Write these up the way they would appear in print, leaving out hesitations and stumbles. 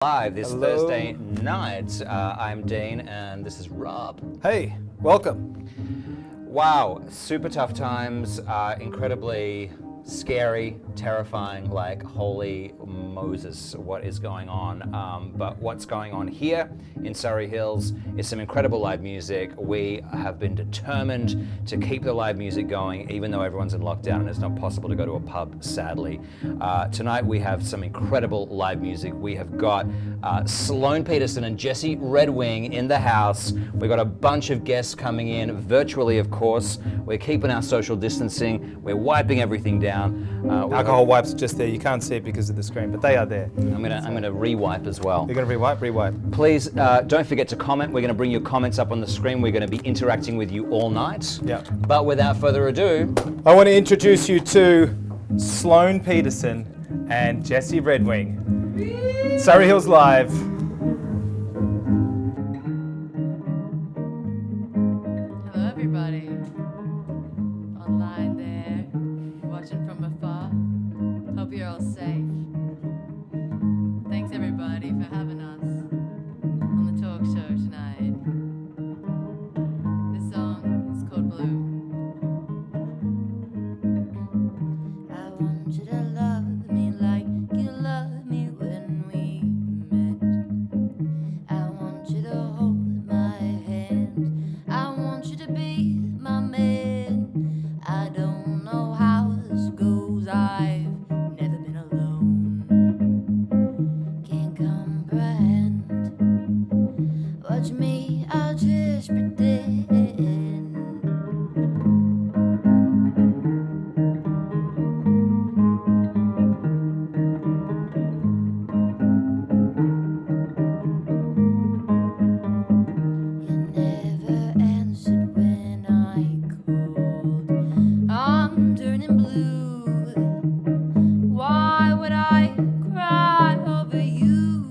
Live this Hello. Thursday night. I'm Dean and this is Rob. Hey, welcome. Wow, super tough times, incredibly scary, terrifying, like holy Moses, what is going on? But what's going on here in Surry Hills is some incredible live music. We have been determined to keep the live music going, even though everyone's in lockdown and it's not possible to go to a pub, sadly. Tonight we have some incredible live music. We have got Sloan Peterson and Jesse Redwing in the house. We've got a bunch of guests coming in, virtually of course. We're keeping our social distancing. We're wiping everything down. Alcohol wipes are just there. You can't see it because of the screen, but they are there. I'm gonna re-wipe as well. You're going to rewipe? Rewipe. Please don't forget to comment. We're going to bring your comments up on the screen. We're going to be interacting with you all night. Yeah. But without further ado, I want to introduce you to Sloan Peterson and Jesse Redwing. Surry Hills Live. Hello everybody, online there, watching from afar. Hope you're all safe. Thanks everybody for having us on the talk show tonight. This song is called Blue. I want you to love me like you loved me when we met. I want you to hold my hand. I want you to be my man. I don't know how this goes. I've never been alone. Can't comprehend. Watch me, I'll just pretend. You never answered when I called. I'm turning blue. Why would I cry over you?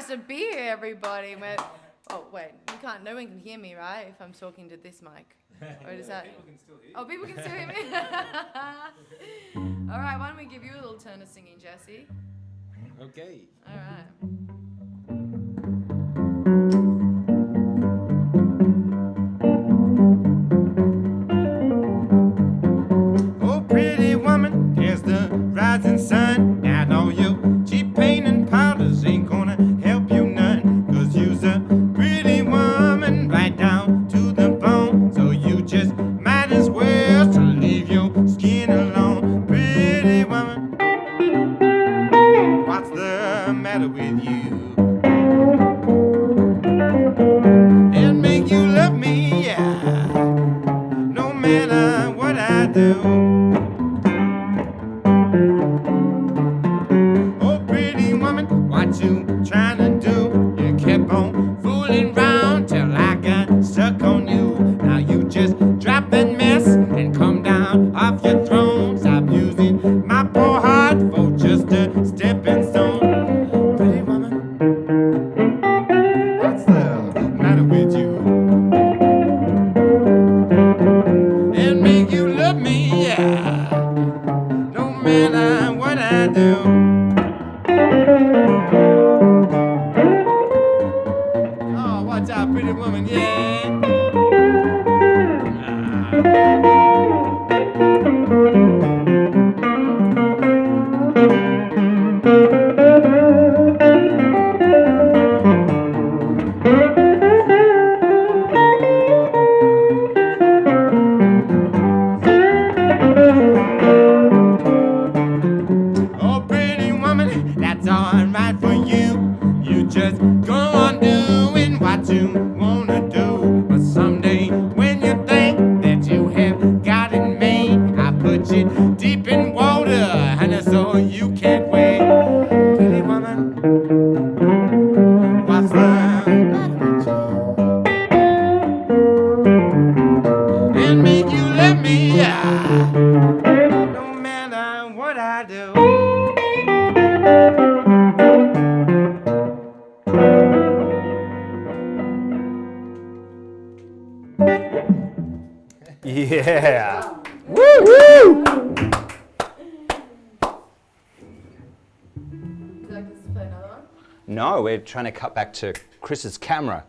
nice to be here, everybody. Oh, wait, you can't, no one can hear me, right? If I'm talking to this mic. Or is that? People can still hear you. Oh, people can still hear me? All right, why don't we give you a little turn of singing, Jesse? Okay. All right. Oh, pretty woman, there's the rising sun. Now, know you cheap paint and powders ain't gonna help you none. 'Cause you's a pretty woman right down to the bone. So you just might as well to leave your skin alone. Pretty woman, what's the matter with you? It'll make you love me, yeah, no matter what I do. Oh, pretty woman, what you trying to do? You kept on fooling round till I got stuck on you. Now you just drop that mess and come down off your throne. Stop using my poor heart for just a stepping stone. Pretty woman, what's the matter with you? And make you love me, yeah, no matter what I do. Oh, watch out, pretty woman, yeah. Oh, pretty woman, that's alright for you. You just go on doing what you wanna do. But someday, when you think that you have got it made, I put you deep in water, and so you can't wait. Pretty woman, what's the and make you love me, yeah, no matter what I do. Yeah. Would you like us to play another one? No, we're trying to cut back to Chris's camera.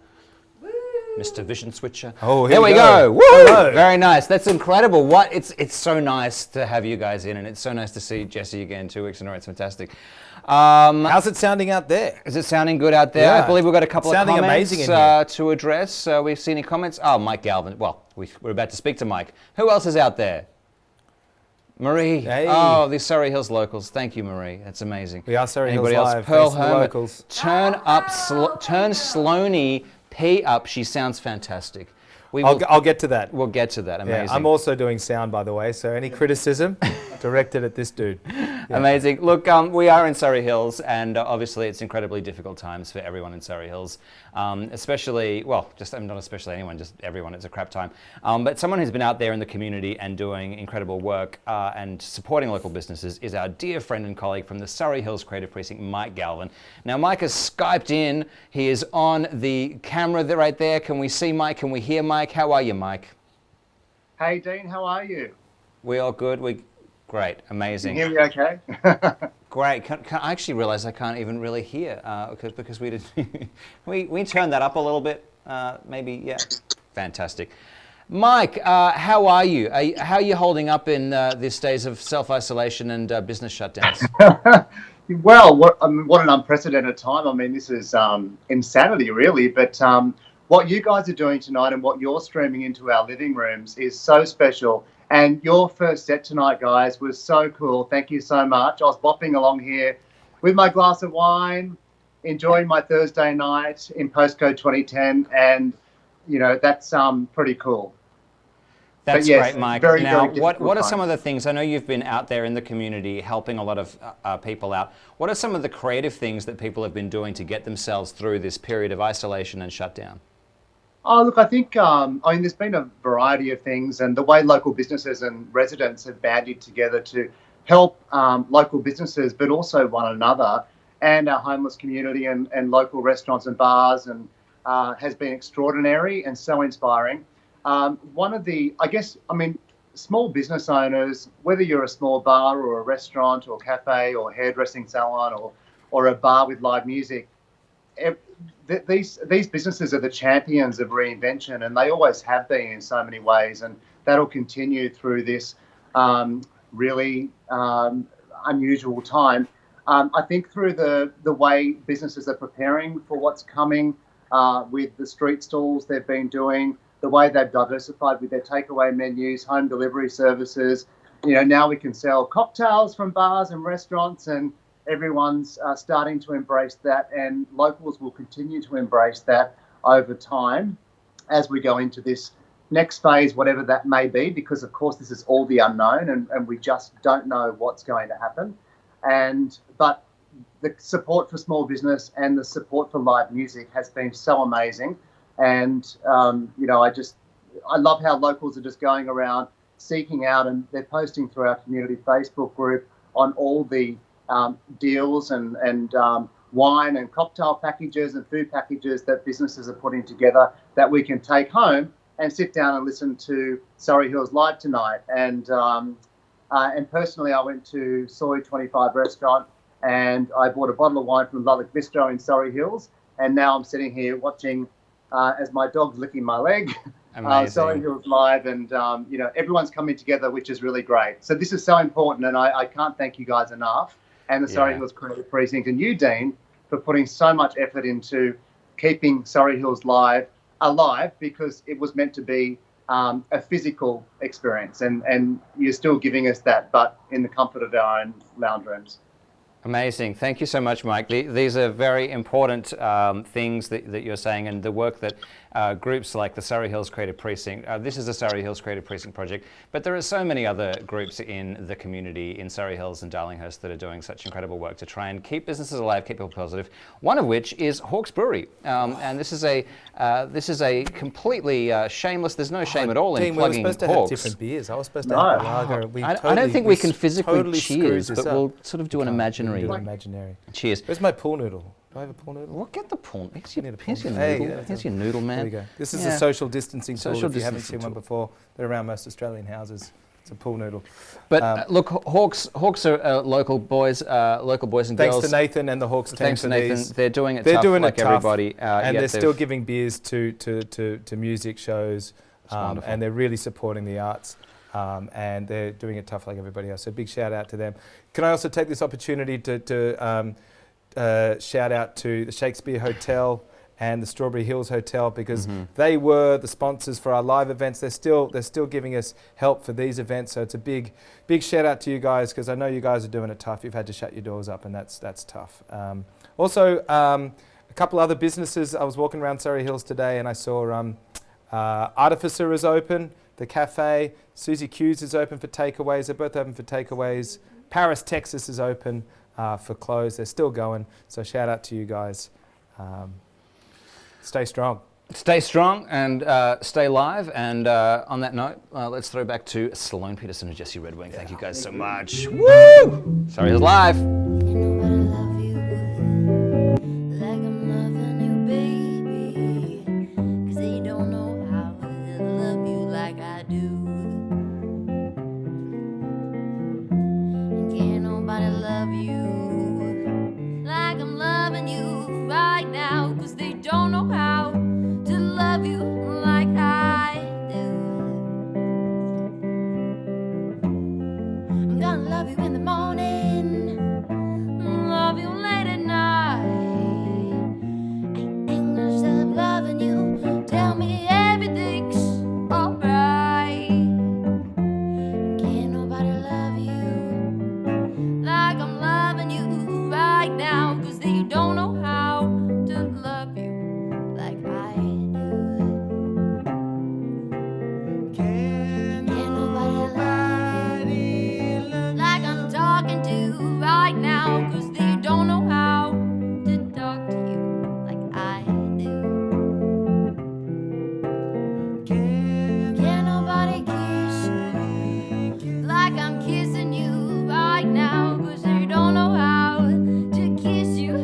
Mr. Vision Switcher. Oh, there here we we go. go. Woo! Hello. Very nice. That's incredible. What? It's so nice to have you guys in, and it's so nice to see Jesse again 2 weeks in a row. It's fantastic. How's it sounding out there? Is it sounding good out there? Yeah. I believe we've got a couple Sounding of comments amazing in here. to address. We've seen any comments. Oh, Mike Galvin. Well, we're about to speak to Mike. Who else is out there? Marie. Hey. Oh, the Surry Hills locals. Thank you, Marie. That's amazing. We are Surry Hills Anybody else? Live. Pearl Thanks to the Herman. locals. Turn up, turn Sloaney P up. She sounds fantastic. I'll get to that. We'll get to that. Amazing. Yeah, I'm also doing sound, by the way, so any criticism directed at this dude. Yeah. Amazing. Look, we are in Surry Hills, and obviously it's incredibly difficult times for everyone in Surry Hills, especially, well, not especially anyone, just everyone. It's a crap time. But someone who's been out there in the community and doing incredible work and supporting local businesses is our dear friend and colleague from the Surry Hills Creative Precinct, Mike Galvin. Now, Mike has Skyped in. He is on the camera right there. Can we see Mike? Can we hear Mike? How are you, Mike? Hey, Dean, how are you? We all good? Great, amazing. Can you hear me okay? Great. I actually realize I can't even really hear because we did we turned that up a little bit. Maybe, yeah. Fantastic. Mike, how are you? How are you holding up in these days of self-isolation and business shutdowns? Well, what an unprecedented time. I mean, this is insanity, really. But what you guys are doing tonight and what you're streaming into our living rooms is so special. And your first set tonight, guys, was so cool. Thank you so much. I was bopping along here with my glass of wine, enjoying my Thursday night in postcode 2010. And, you know, that's pretty cool. That's yes, great, Mike. very, now, very what are difficult some of times. the things, I know you've been out there in the community helping a lot of people out. What are some of the creative things that people have been doing to get themselves through this period of isolation and shutdown? Oh, look, I think, there's been a variety of things, and the way local businesses and residents have banded together to help local businesses, but also one another. and our homeless community and local restaurants and bars, and has been extraordinary and so inspiring. Small business owners, whether you're a small bar or a restaurant or cafe or hairdressing salon or a bar with live music, these businesses are the champions of reinvention, and they always have been in so many ways, and that'll continue through this really unusual time. I think through the way businesses are preparing for what's coming with the street stalls they've been doing, the way they've diversified with their takeaway menus, home delivery services. Now we can sell cocktails from bars and restaurants, and everyone's starting to embrace that, and locals will continue to embrace that over time as we go into this next phase, whatever that may be, because of course this is all the unknown, and we just don't know what's going to happen. But the support for small business and the support for live music has been so amazing. And, I love how locals are just going around seeking out, and they're posting through our community Facebook group on all the deals and wine and cocktail packages and food packages that businesses are putting together that we can take home and sit down and listen to Surry Hills Live tonight. And personally, I went to Soy 25 restaurant and I bought a bottle of wine from Lullick Bistro in Surry Hills. And now I'm sitting here watching as my dog's licking my leg, Surry Hills Live, and everyone's coming together, which is really great. So this is so important, and I can't thank you guys enough, and the Surry Hills Creative Precinct, and you, Dean, for putting so much effort into keeping Surry Hills Live alive, because it was meant to be a physical experience, and you're still giving us that, but in the comfort of our own lounge rooms. Amazing. Thank you so much, Mike. These are very important things that you're saying, and the work that groups like the Surry Hills Creative Precinct, this is the Surry Hills Creative Precinct project, but there are so many other groups in the community in Surry Hills and Darlinghurst that are doing such incredible work to try and keep businesses alive, keep people positive. One of which is Hawke's Brewery, and this is a completely shameless. There's no shame at all in plugging Hawke's. We were supposed to have different beers. I was supposed to have a lager. I don't think we can physically totally cheers, but we'll sort of do an imaginary. Cheers. Where's my pool noodle? Do I have a pool noodle? Well, get the pool. Here's your Hey, noodle. Here's your noodle, man. There we go. This is a social distancing tool. Social If you haven't distancing seen one before, they're around most Australian houses. It's a pool noodle. But look, Hawks are local boys and girls. Thanks to Nathan and the Hawks team. Thanks to Nathan. They're doing it They're tough doing like it tough, everybody. and they're still giving beers to music shows, and they're really supporting the arts. And they're doing it tough like everybody else. So big shout out to them. Can I also take this opportunity to shout out to the Shakespeare Hotel and the Strawberry Hills Hotel, because they were the sponsors for our live events. They're still giving us help for these events. So it's a big shout out to you guys, because I know you guys are doing it tough. You've had to shut your doors up, and that's tough. Also, a couple other businesses. I was walking around Surry Hills today, and I saw Artificer is open. The cafe, Susie Q's is open for takeaways. They're both open for takeaways. Paris, Texas is open for clothes. They're still going. So shout out to you guys. Stay strong. Stay strong and stay live. And on that note, let's throw back to Sloan Peterson and Jesse Redwing. Thank you guys so much. Woo! Surry Hills Live. Nobody love you like I'm loving you, baby. 'Cause they don't know how to love you like I do. And can't nobody love you like I'm loving you right now. 'Cause they don't know how to love you like I do. I'm gonna love you in the morning, love you late at night. Ain't gonna stop loving you, tell me everything's alright. Can't nobody love you like I'm loving you right now. 'Cause they don't know how to love you like I do. Can't nobody love you like I'm talking to right now. 'Cause they don't know how to talk to you like I do. Can't nobody kiss you like I'm kissing you right now. 'Cause they don't know how to kiss you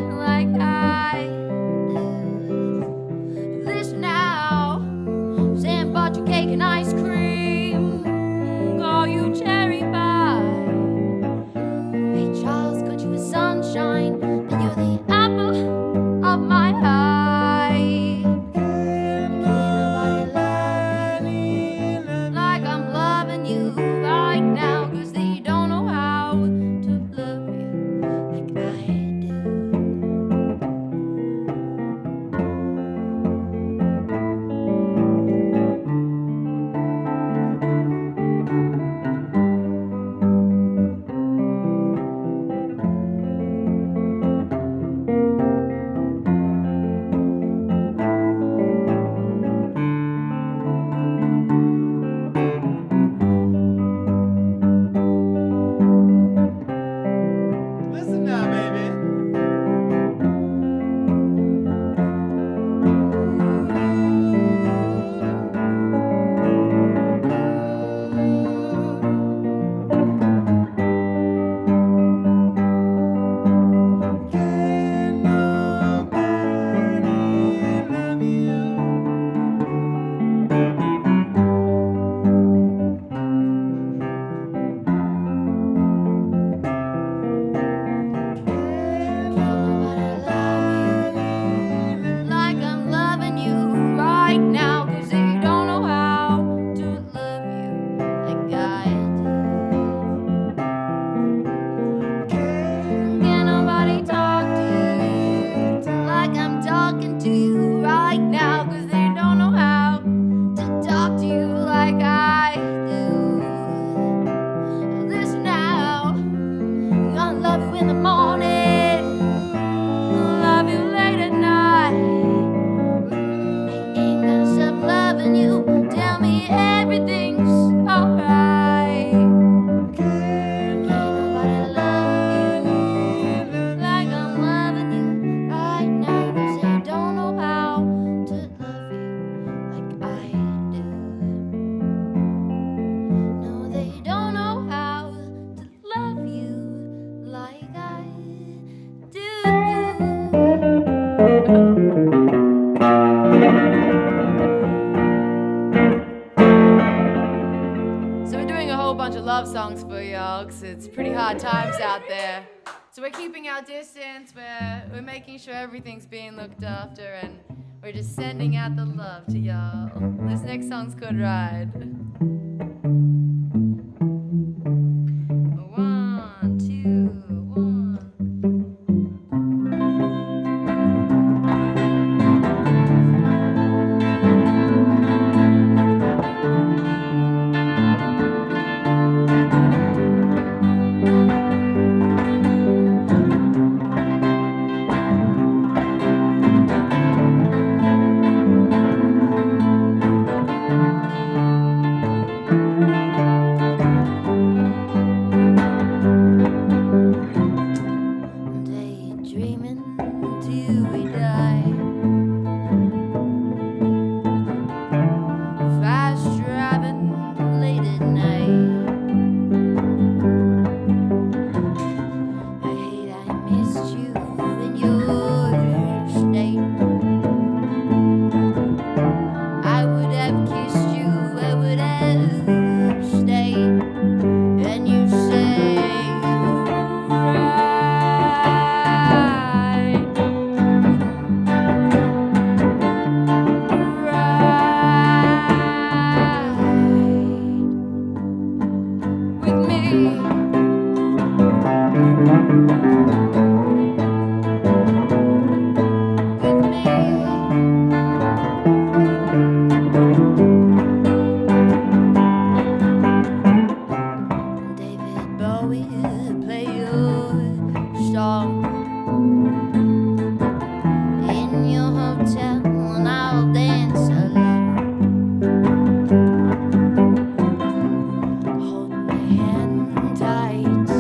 whole bunch of love songs for y'all, because it's pretty hard times out there. So we're keeping our distance, we're making sure everything's being looked after, and we're just sending out the love to y'all. This next song's called Ride. 1, 2, 1. Daydreaming till we die. Fast driving late at night. I hate I missed you in your state. I would have kissed you, I would have stayed. And you say David Bowie, play your song in your hotel, and I'll dance alone. Hold my hand tight,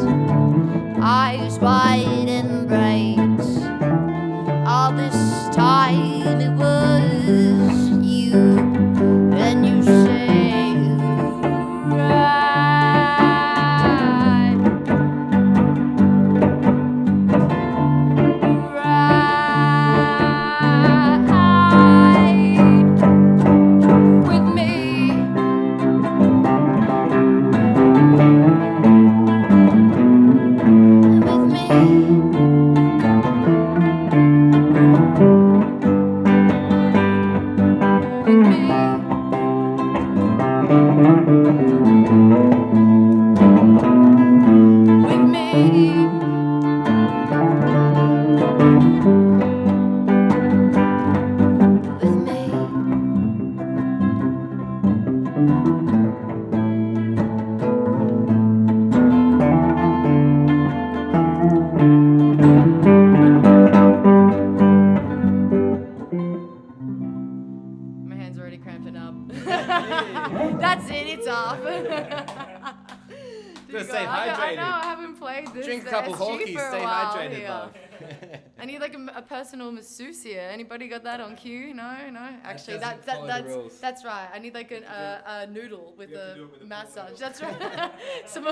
eyes wide and bright. All this time it was you, and you say right. With me. With me. With me. With me. My hand's already cramping up. That's it, it's off. Gotta stay I hydrated. know, I haven't played this. Drink a the couple SG Hawkeys, for a stay while hydrated, here. love. I need like a personal masseuse here. Anybody got that on cue? No. Actually, doesn't follow the rules. that's right. I need like a noodle with a massage. That's right. Some.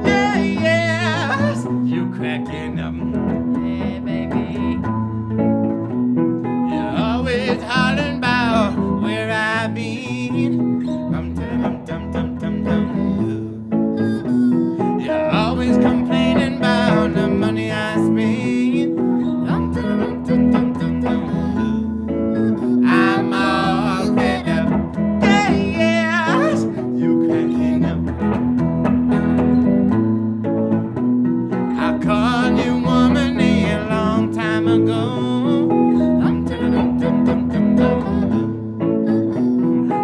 Yeah, yes, you cracking up. Yeah, baby. You're always hollering about where I've been. You're always complaining about the money I spend. I'm all fed up. Yeah, yes, you cracking up. I called you woman a long time ago.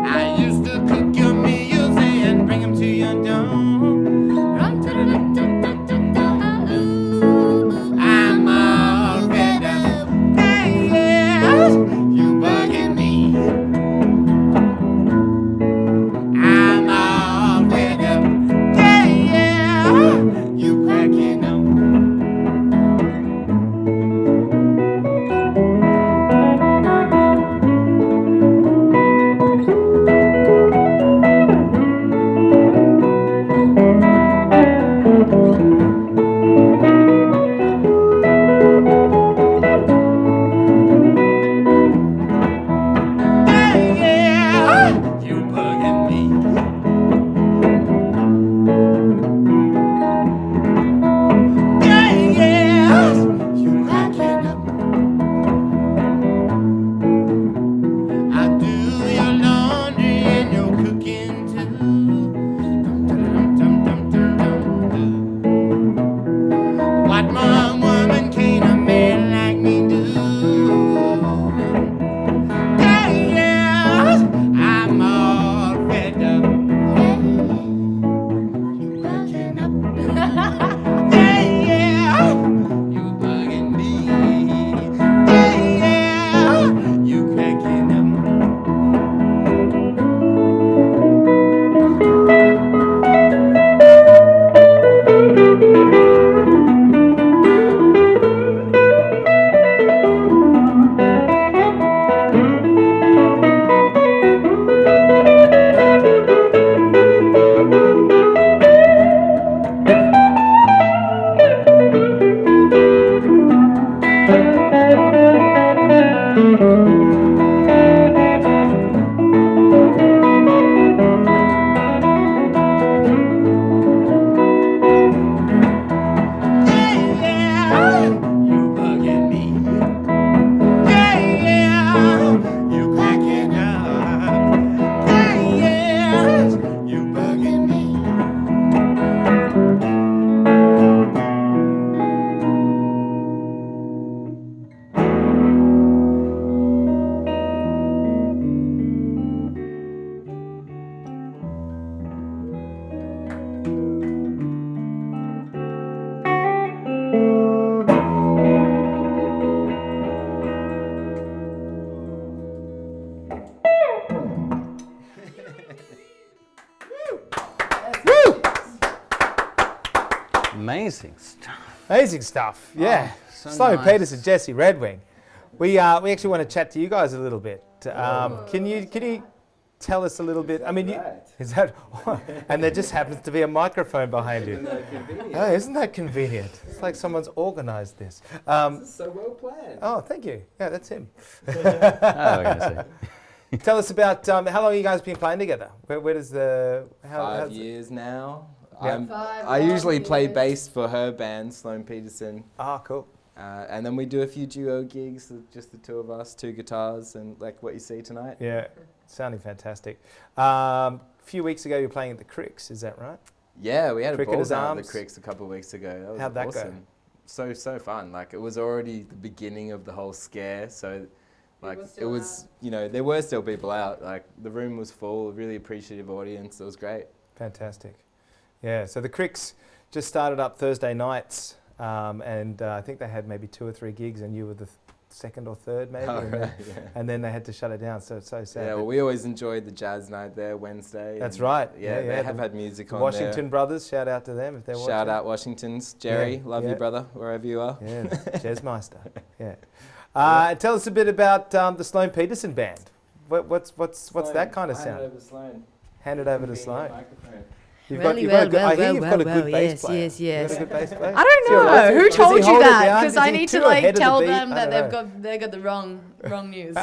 I used to cook your meals and bring them to your door. I'm all fed up. Hey, yes, you bugging me. I'm all fed up. Yeah, yeah, you cracking up. Amazing stuff. Amazing stuff. Yeah. so Sloan, nice. Peterson, Jesse, Redwing. We actually want to chat to you guys a little bit. Can you tell us a little bit? I mean, is that? And there just happens to be a microphone behind you. Oh, isn't that convenient? It's like someone's organised this. This is so well planned. Oh, thank you. Yeah, that's him. Oh, we're gonna say. Tell us about how long have you guys been playing together? Where does the 5 years now. Yeah. I usually play bass for her band, Sloan Peterson. Ah, cool. And then we do a few duo gigs, just the two of us, 2 guitars, and like what you see tonight. Yeah, sounding fantastic. A few weeks ago, you were playing at the Cricks, is that right? Yeah, we had a Cricketers' ball down at Arms. the Cricks a couple of weeks ago. That was How'd that go? awesome. So fun. Like, it was already the beginning of the whole scare, so like it was, you know, there were still people out. Like, the room was full, really appreciative audience. It was great. Fantastic. Yeah, so the Cricks just started up Thursday nights, and I think they had maybe 2 or 3 gigs, and you were the second or third maybe, Oh, and, right, then, yeah. and then they had to shut it down, so it's so sad. Yeah, well, we always enjoyed the jazz night there Wednesday. That's and right. Yeah, Yeah, they have the had music on Washington Brothers, shout out to them if they're there. watching. Shout out Washington's. Jerry, Yeah, love yeah. you, brother, wherever you are. Yeah, Jazzmeister. Yeah. Tell us a bit about the Sloan Peterson band. What's that kind of sound? Hand it over to Sloan. You've got, Really you've got a well, good, I hear well, you've well, got a well, good bass yes, player. yes, You got yes. a good bass player? I don't See what know. Who does told he you hold it that? down? Because Does I he need to too ahead like of the tell beat? them I that don't know. they've got the wrong news.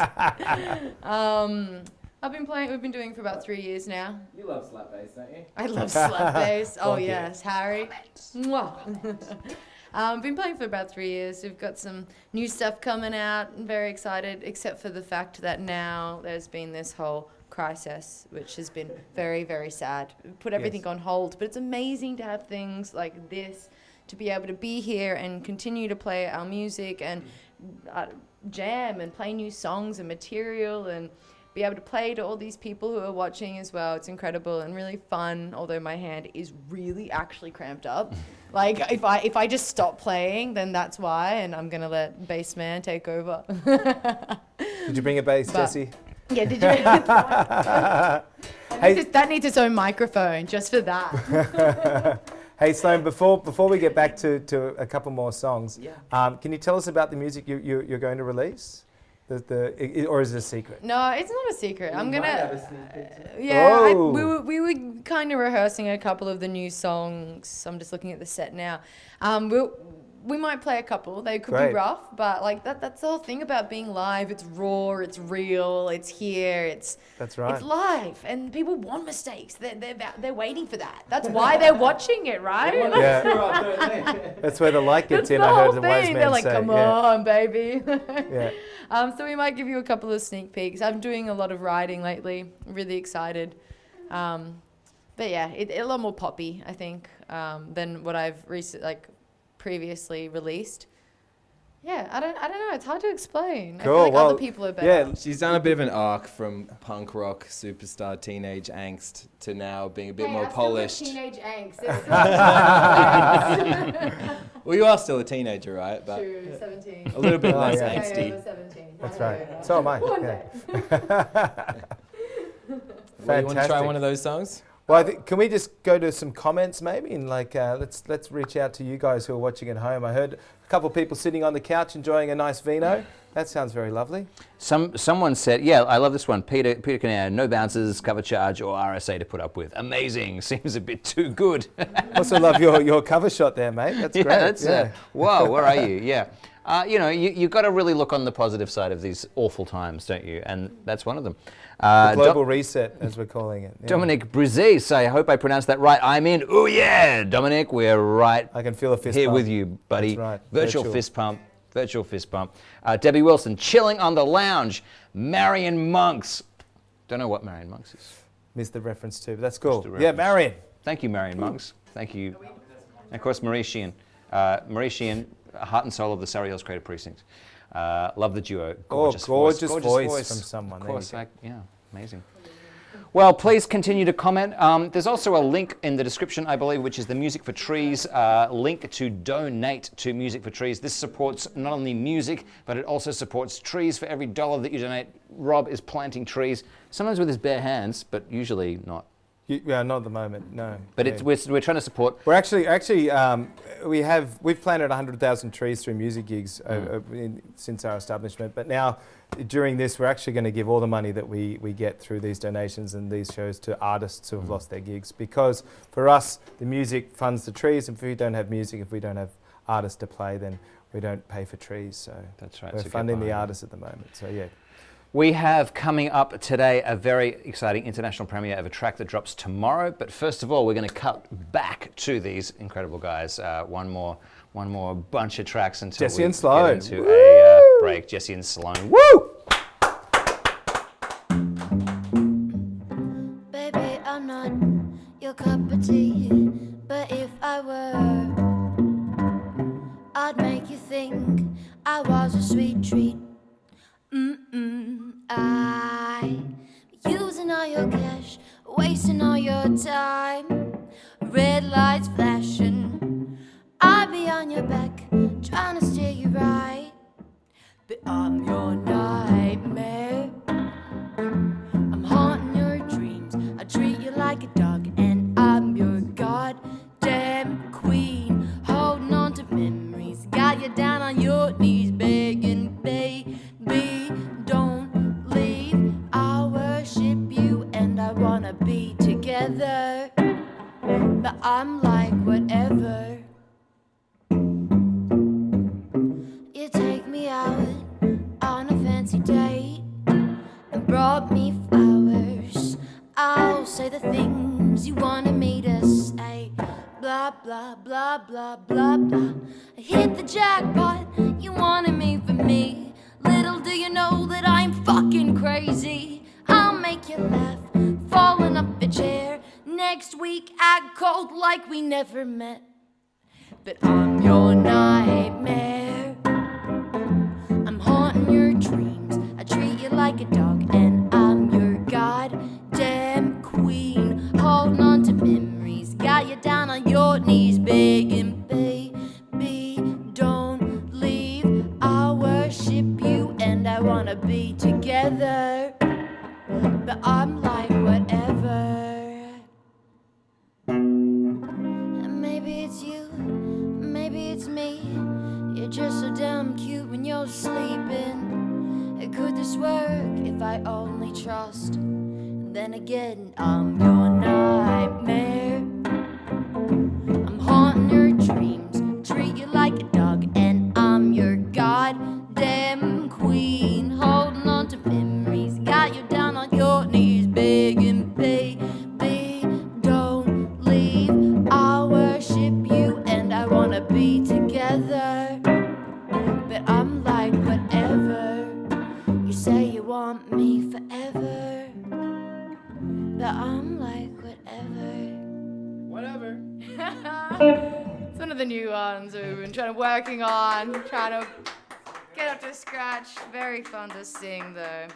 We've been doing for about 3 years now. You love slap bass, don't you? I love slap bass. Oh Thank you. yes, Harry. Mwah. Been playing for about 3 years. We've got some new stuff coming out. I'm very excited, except for the fact that now there's been this whole crisis, which has been very, very sad. We put everything Yes. on hold, but it's amazing to have things like this, to be able to be here and continue to play our music and jam and play new songs and material and be able to play to all these people who are watching as well. It's incredible and really fun, although my hand is really actually cramped up. Like, if I just stop playing, then that's why, and I'm going to let Bassman take over. Did you bring a bass, But- Jesse? Yeah, did you? That needs its own microphone, just for that. Hey Sloan, before we get back to a couple more songs, can you tell us about the music you're going to release? Or is it a secret? No, it's not a secret. I'm might have gonna. a sneak peek too. Yeah, Oh. we were kind of rehearsing a couple of the new songs. I'm just looking at the set now. We might play a couple. They could Great. be rough, but like that's the whole thing about being live. It's raw, it's real, it's here, That's right. it's live, and people want mistakes. They're waiting for that. That's why they're watching it, right? Yeah. That's where the light gets That's in, the I whole heard the wise thing. man They're like, say. come Yeah. on, baby. Yeah. So we might give you a couple of sneak peeks. I'm doing a lot of writing lately. Really excited. But yeah, a lot more poppy, I think, than what I've previously released. Yeah, I don't know. It's hard to explain. I Cool, feel like well, other people are better. Yeah, She's done a bit of an arc from punk rock superstar teenage angst to now being a bit more polished. Teenage angst. Well, you are still a teenager, right? But True, 17. a little bit Oh, less yeah. angsty. 17. that's right. So am I. One Yeah. Well, you want to try Fantastic. one of those songs? Well, I think, can we just go to some comments maybe, and let's reach out to you guys who are watching at home. I heard a couple of people sitting on the couch enjoying a nice vino. That sounds very lovely. Someone said, yeah, I love this one. Peter Canary, no bounces, cover charge, or RSA to put up with. Amazing. Seems a bit too good. Also love your cover shot there, mate. That's Yeah, great. that's whoa, where are you? Yeah. You've got to really look on the positive side of these awful times, don't you? And that's one of them. The global reset, as we're calling it. Yeah. Dominic Brizet, I hope I pronounced that right. I'm in. Oh yeah, Dominic, we're right I can feel a fist here bump. with you, buddy. That's right. Virtual fist pump. Virtual fist bump. Debbie Wilson, chilling on the lounge. Marion Monks. Don't know what Marion Monks is. Missed the reference too, but that's cool. the Yeah, reference. Marion. Thank you, Marion Monks. Thank you. And of course, Marie Sheehan, heart and soul of the Surry Hills Creative Precinct. Love the duo. Gorgeous gorgeous voice. voice from someone. Of There you course, go. yeah, amazing. Well, please continue to comment. There's also a link in the description, I believe, which is the Music for Trees link to donate to Music for Trees. This supports not only music, but it also supports trees. For every $1 that you donate, Rob is planting trees, sometimes with his bare hands, but usually not. Yeah, not at the moment, no. But yeah. we're trying to support. We're actually we've planted 100,000 trees through music gigs since our establishment. But now, during this, we're actually going to give all the money that we get through these donations and these shows to artists who have lost their gigs. Because for us, the music funds the trees, and if we don't have music, if we don't have artists to play, then we don't pay for trees. So that's right. We're funding the artists at the moment. So yeah. We have coming up today a very exciting international premiere of a track that drops tomorrow. But first of all, we're going to cut back to these incredible guys. One more bunch of tracks until Jesse we and Sloan. get into a break. Jesse and Sloan. Woo! Baby, I'm not your cup of tea, but if I were, I'd make you think I was a sweet treat. I using all your cash, wasting all your time. Red lights flashing, I'd be on your back, trying to steer you right. But I'm your nightmare, I'm haunting your dreams. I treat you like a dog, and I'm your goddamn queen. Holding on to memories, got you down on your knees, begging, baby, don't leave. I'll worship you, and I wanna be together. But I'm like, whatever. You take me out on a fancy date and brought me flowers. I'll say the things you wanted me to say. Blah, blah, blah, blah, blah, blah. I hit the jackpot, you wanted me for me. Little do you know that I'm fucking crazy. I'll make you laugh, falling up the chair. Next week act cold like we never met. But I'm your nightmare, I'm haunting your dreams. I treat you like a dog, and I'm your goddamn queen. Holding on to memories, got you down on your knees, begging, baby, don't leave. I'll worship you, and I wanna be together. But I'm like, whatever. And maybe it's you, maybe it's me. You're just so damn cute when you're sleeping. Could this work if I only trust? And then again, I'm your nightmare, I'm haunting your dreams. Treat you like a dog, and I'm your goddamn queen. Holding on to memories, got you down on your knees, begging, baby, don't leave. I'll worship you, and I wanna be together. But I'm like, whatever. You say you want me forever, but I'm like, whatever. It's one of the new ones we've been working on, trying to get up to scratch. Very fun to sing though.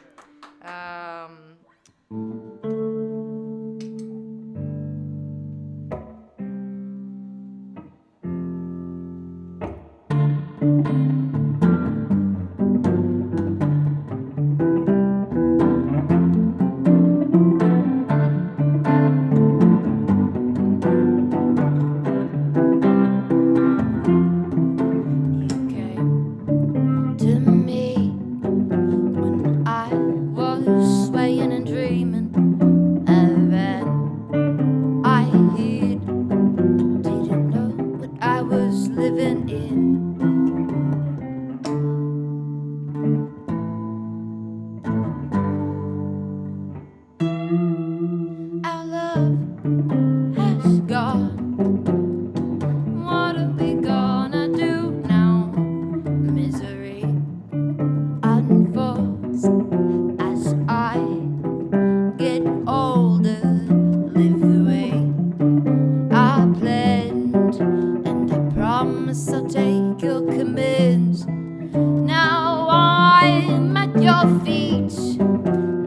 Now I'm at your feet.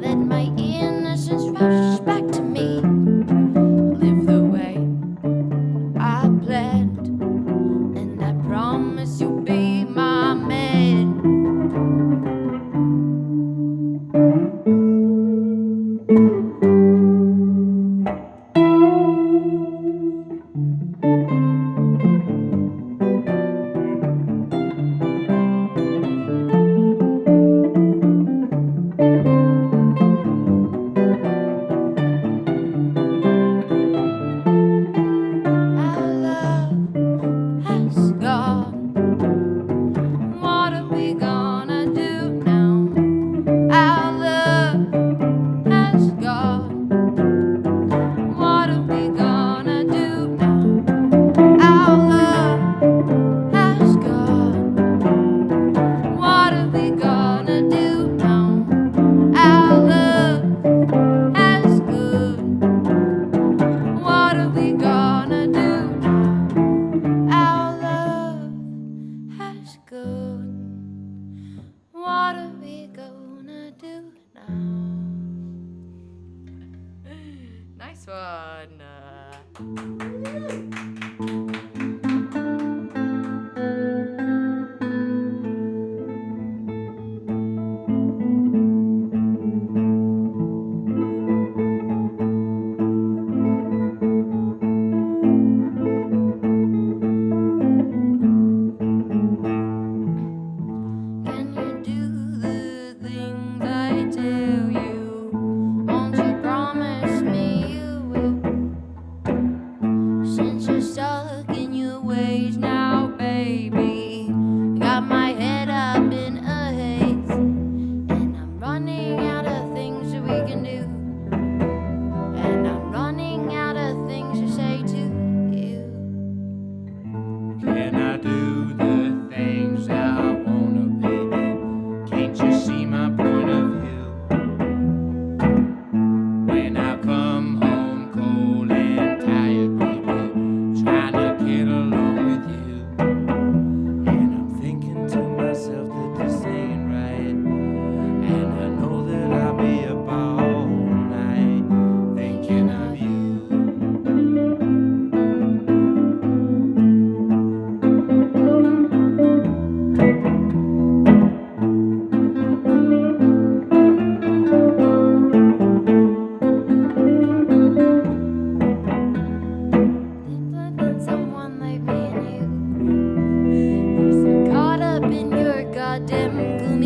Let my innocence rush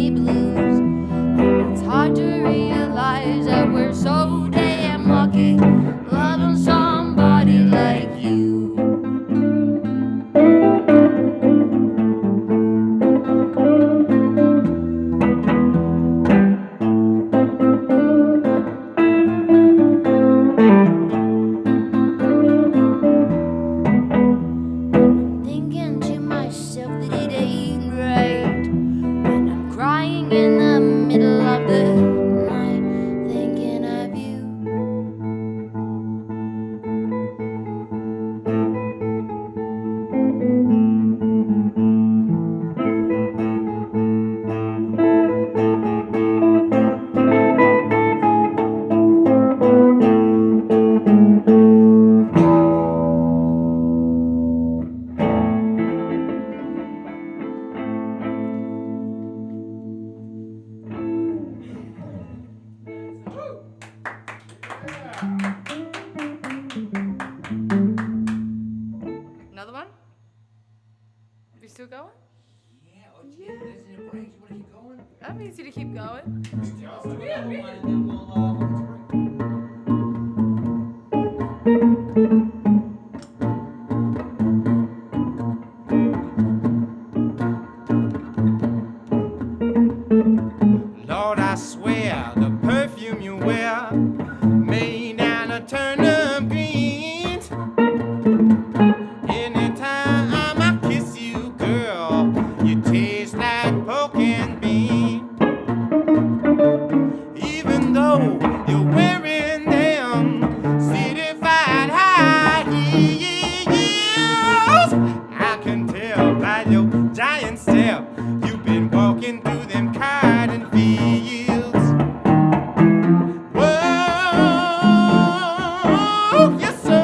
me blues. And it's hard to realize that we're so damn lucky loving somebody like you. Thinking to myself that it ain't right when I'm crying in the middle of the night, thinking of you. Another one? We still going? Yeah, there's a break. You want to keep going? I'm easy to keep going. Lord, I swear the perfume you wear made out of turnip greens. Anytime I kiss you, girl, you taste like pork and bean. Even though you're wearing them certified high heels, I can tell by your giant step you've been walking through them cotton fields. Whoa, you're so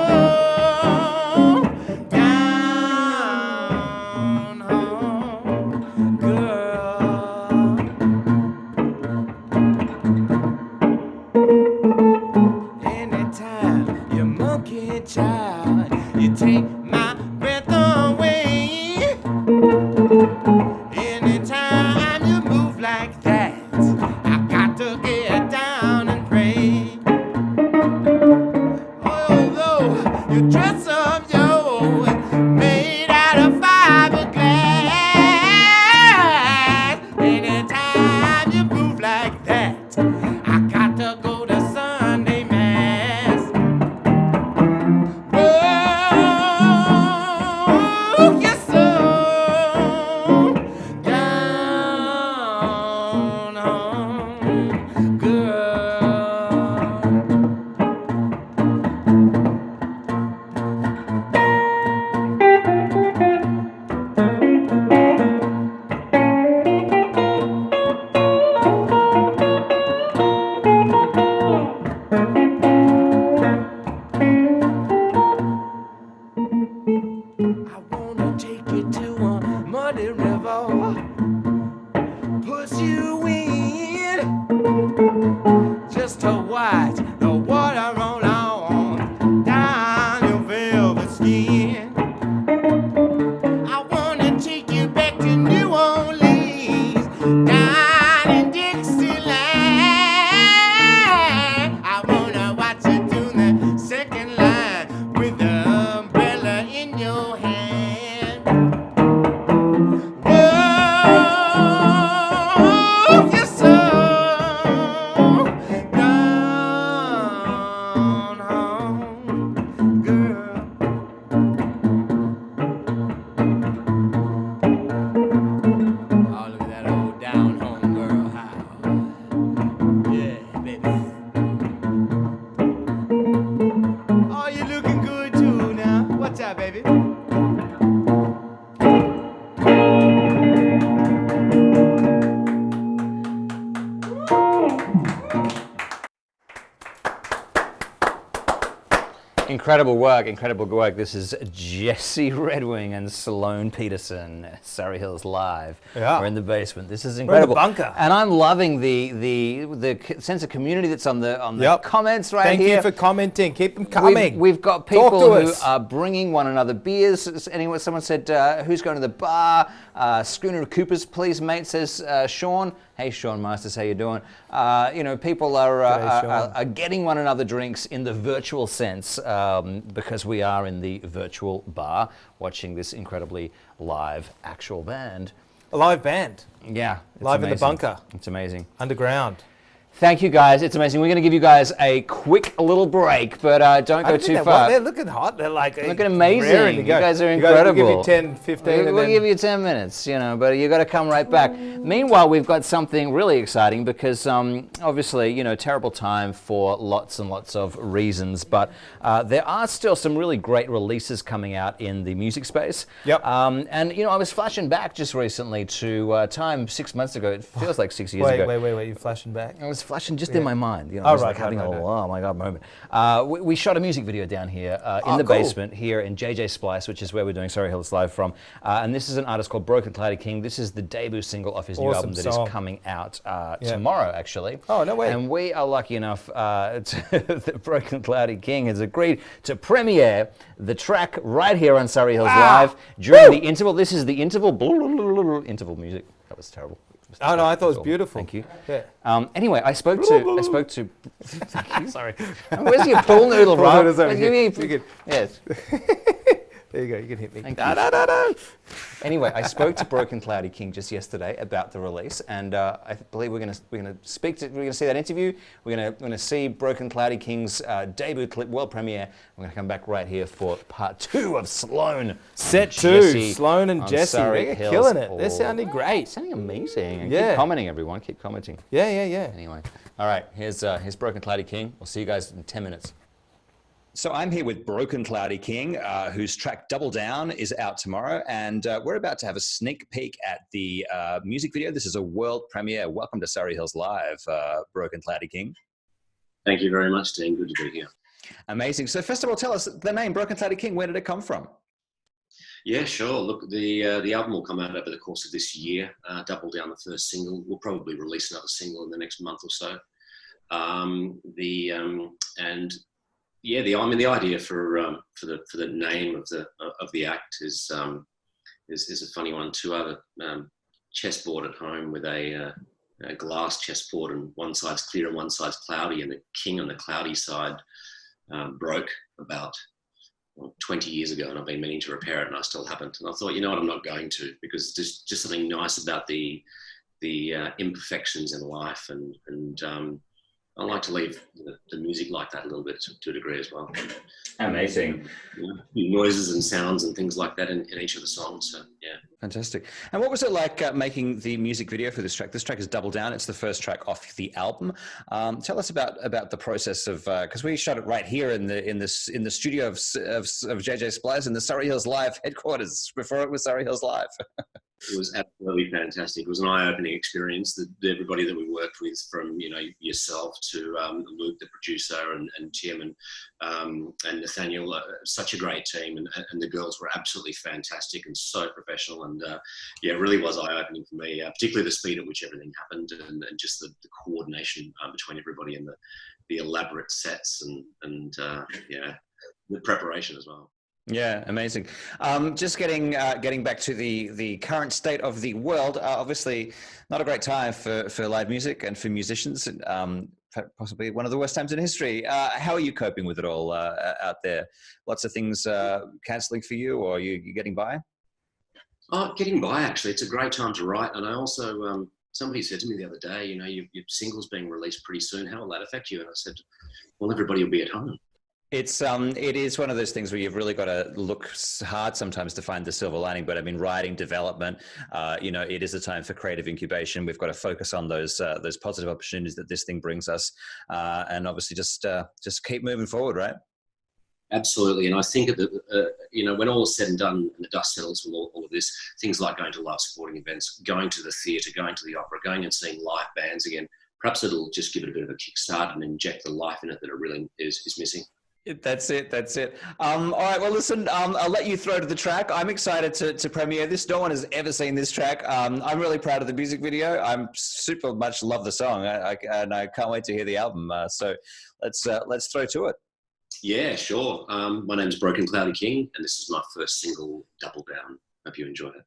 down home, girl. Anytime you monkey child, you take my breath away. Anytime you move like that, I got to get down and pray. Although your dress of yours made out of fiberglass, anytime you move like that, I got to go to Sunday Mass. Whoa, you're so down home, girl. I wanna take you to a muddy river, push you in, just to watch the water roll on down your velvet skin. I wanna take you back to New Orleans, down in Dixieland. I wanna watch you do the second line with the umbrella in your hand. Whoa, you're so down home, girl. Oh, look at that old down home girl. How? Yeah, baby. Oh, you're looking good too now. What's up, baby? Incredible work, incredible work. This is Jesse Redwing and Sloan Peterson, Surry Hills Live. Yeah. We're in the basement. This is in the incredible. bunker. And I'm loving the sense of community that's on the Yep. comments right Thank here. you for commenting. Keep them coming. We've got Talk people to who us. are bringing one another beers. Someone said, who's going to the bar? Schooner of Coopers, please, mate, says Sean. Hey, Sean Masters, how you doing? You know, people are getting one another drinks in the virtual sense because we are in the virtual bar watching this incredibly live actual band. A live band. Yeah. Live in the bunker. It's amazing. Underground. Thank you, guys. It's amazing. We're going to give you guys a quick little break, but don't go too far. They're looking hot. They're like looking amazing. You guys are incredible. We'll give you 10, 15. We'll give you 10 minutes, you know, but you got to come right back. Meanwhile, we've got something really exciting because obviously, you know, terrible time for lots and lots of reasons, but there are still some really great releases coming out in the music space. Yep. And, you know, I was flashing back just recently to time 6 months ago. It feels like 6 years ago. Wait. You're flashing back? I was flashing just in my mind. You know, I was like having a little, oh my God moment. We shot a music video down here in the basement here in JJ Splice, which is where we're doing Surry Hills Live from. And this is an artist called Broken Cloudy King. This is the debut single off his new album that is coming out tomorrow, actually. Oh, no way. And we are lucky enough that Broken Cloudy King has agreed to premiere the track right here on Surry Hills Live during the interval. This is the interval music. That was terrible. Oh no, I thought it was beautiful. Thank you. Yeah. Anyway, I spoke to. Thank you. Sorry. Where's your pool noodle, Rob? Yes. There you go. You can hit me. Thank you. No. Anyway, I spoke to Broken Cloudy King just yesterday about the release, and I believe we're gonna see that interview. We're gonna see Broken Cloudy King's debut clip, world premiere. We're gonna come back right here for part 2 of Sloan. Set 2, Sloan and Jesse. They're killing it. They're sounding great. Sounding amazing. And keep commenting, everyone. Keep commenting. Yeah. Anyway, all right. Here's Broken Cloudy King. We'll see you guys in 10 minutes. So I'm here with Broken Cloudy King, whose track Double Down is out tomorrow, and we're about to have a sneak peek at the music video. This is a world premiere. Welcome to Surry Hills Live, Broken Cloudy King. Thank you very much, Dean. Good to be here. Amazing. So first of all, tell us the name Broken Cloudy King. Where did it come from? Yeah, sure. Look, the album will come out over the course of this year. Double Down, the first single. We'll probably release another single in the next month or so. The idea for the name of the act is a funny one. 2 other chessboard at home with a glass chessboard, and one side's clear and one side's cloudy, and the king on the cloudy side broke about 20 years ago, and I've been meaning to repair it, and I still haven't. And I thought, you know what, I'm not going to, because there's just something nice about the imperfections in life, and I like to leave the music like that a little bit to a degree as well. Amazing. Noises and sounds and things like that in each of the songs. So, yeah. Fantastic. And what was it like making the music video for this track? This track is Double Down. It's the first track off the album. Tell us about the process of, because we shot it right here in the studio of JJ Splice in the Surry Hills Live headquarters before it was Surry Hills Live. It was absolutely fantastic. It was an eye-opening experience. Everybody that we worked with, from yourself to Luke, the producer, and Jim and Nathaniel, such a great team, and the girls were absolutely fantastic and so professional. And it really was eye-opening for me, particularly the speed at which everything happened, and just the coordination between everybody, and the elaborate sets and the preparation as well. Yeah, amazing. Just getting back to the current state of the world. Obviously, not a great time for live music and for musicians. Possibly one of the worst times in history. How are you coping with it all out there? Lots of things cancelling for you, or you getting by? Oh, getting by, actually. It's a great time to write. And I also, somebody said to me the other day, your single's being released pretty soon. How will that affect you? And I said, well, everybody will be at home. It is one of those things where you've really got to look hard sometimes to find the silver lining. But I mean, writing, development, it is a time for creative incubation. We've got to focus on those positive opportunities that this thing brings us, and obviously just keep moving forward, right? Absolutely. And I think when all is said and done and the dust settles with all of this, things like going to live sporting events, going to the theatre, going to the opera, going and seeing live bands again, perhaps it'll just give it a bit of a kickstart and inject the life in it that it really is missing. That's it. All right, well, listen, I'll let you throw to the track. I'm excited to premiere this. No one has ever seen this track. I'm really proud of the music video. I'm super much love the song, and I can't wait to hear the album. So let's throw to it. Yeah, sure. My name's Broken Cloudy King, and this is my first single, Double Down. Hope you enjoy it.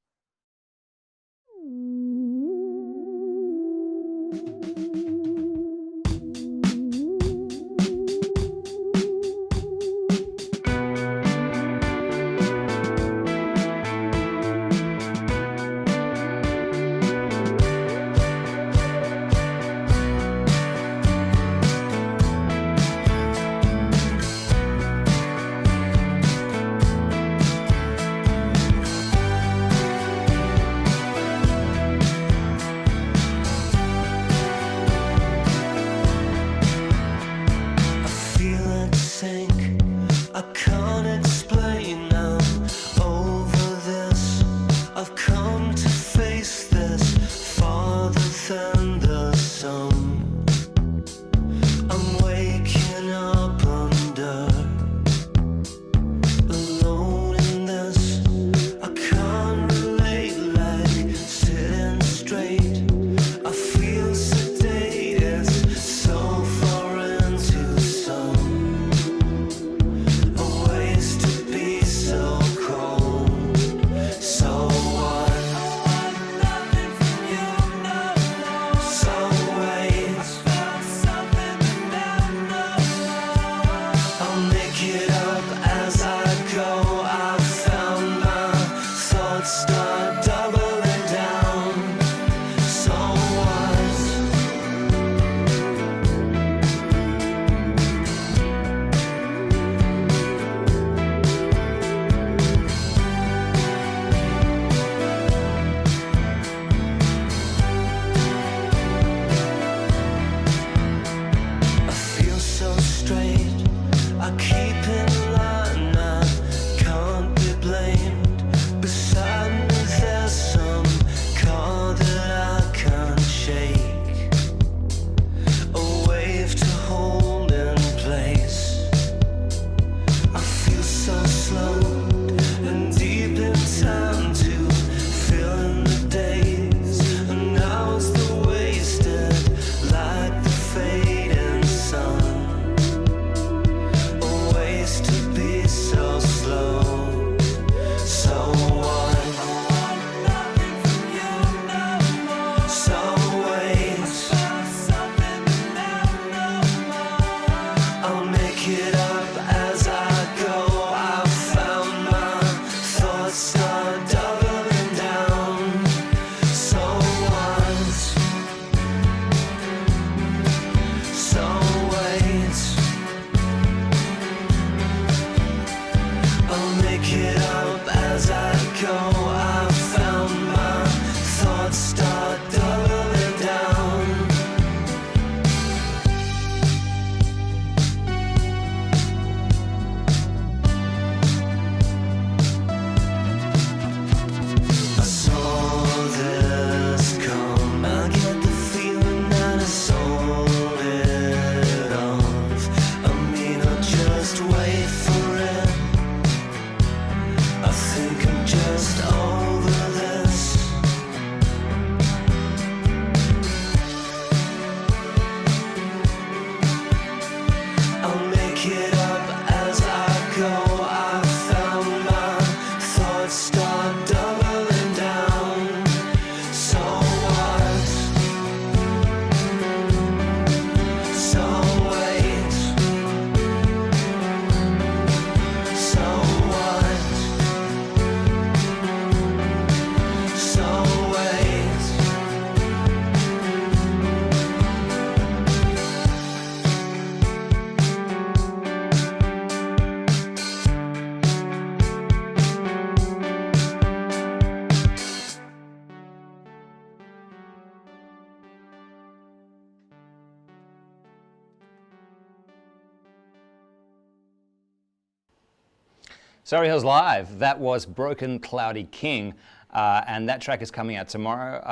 Surry Hills Live, that was Broken Cloudy King. And that track is coming out tomorrow.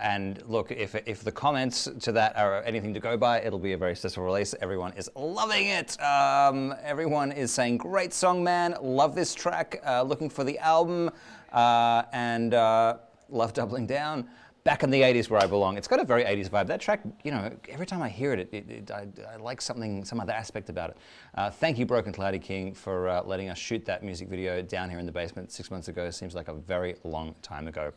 And look, if the comments to that are anything to go by, it'll be a very successful release. Everyone is loving it. Everyone is saying, great song, man. Love this track. Looking for the album. And love Doubling Down. Back in the 80s where I belong. It's got a very 80s vibe. That track, you know, every time I hear it, I like some other aspect about it. Thank you, Broken Cloudy King, for letting us shoot that music video down here in the basement 6 months ago. Seems like a very long time ago.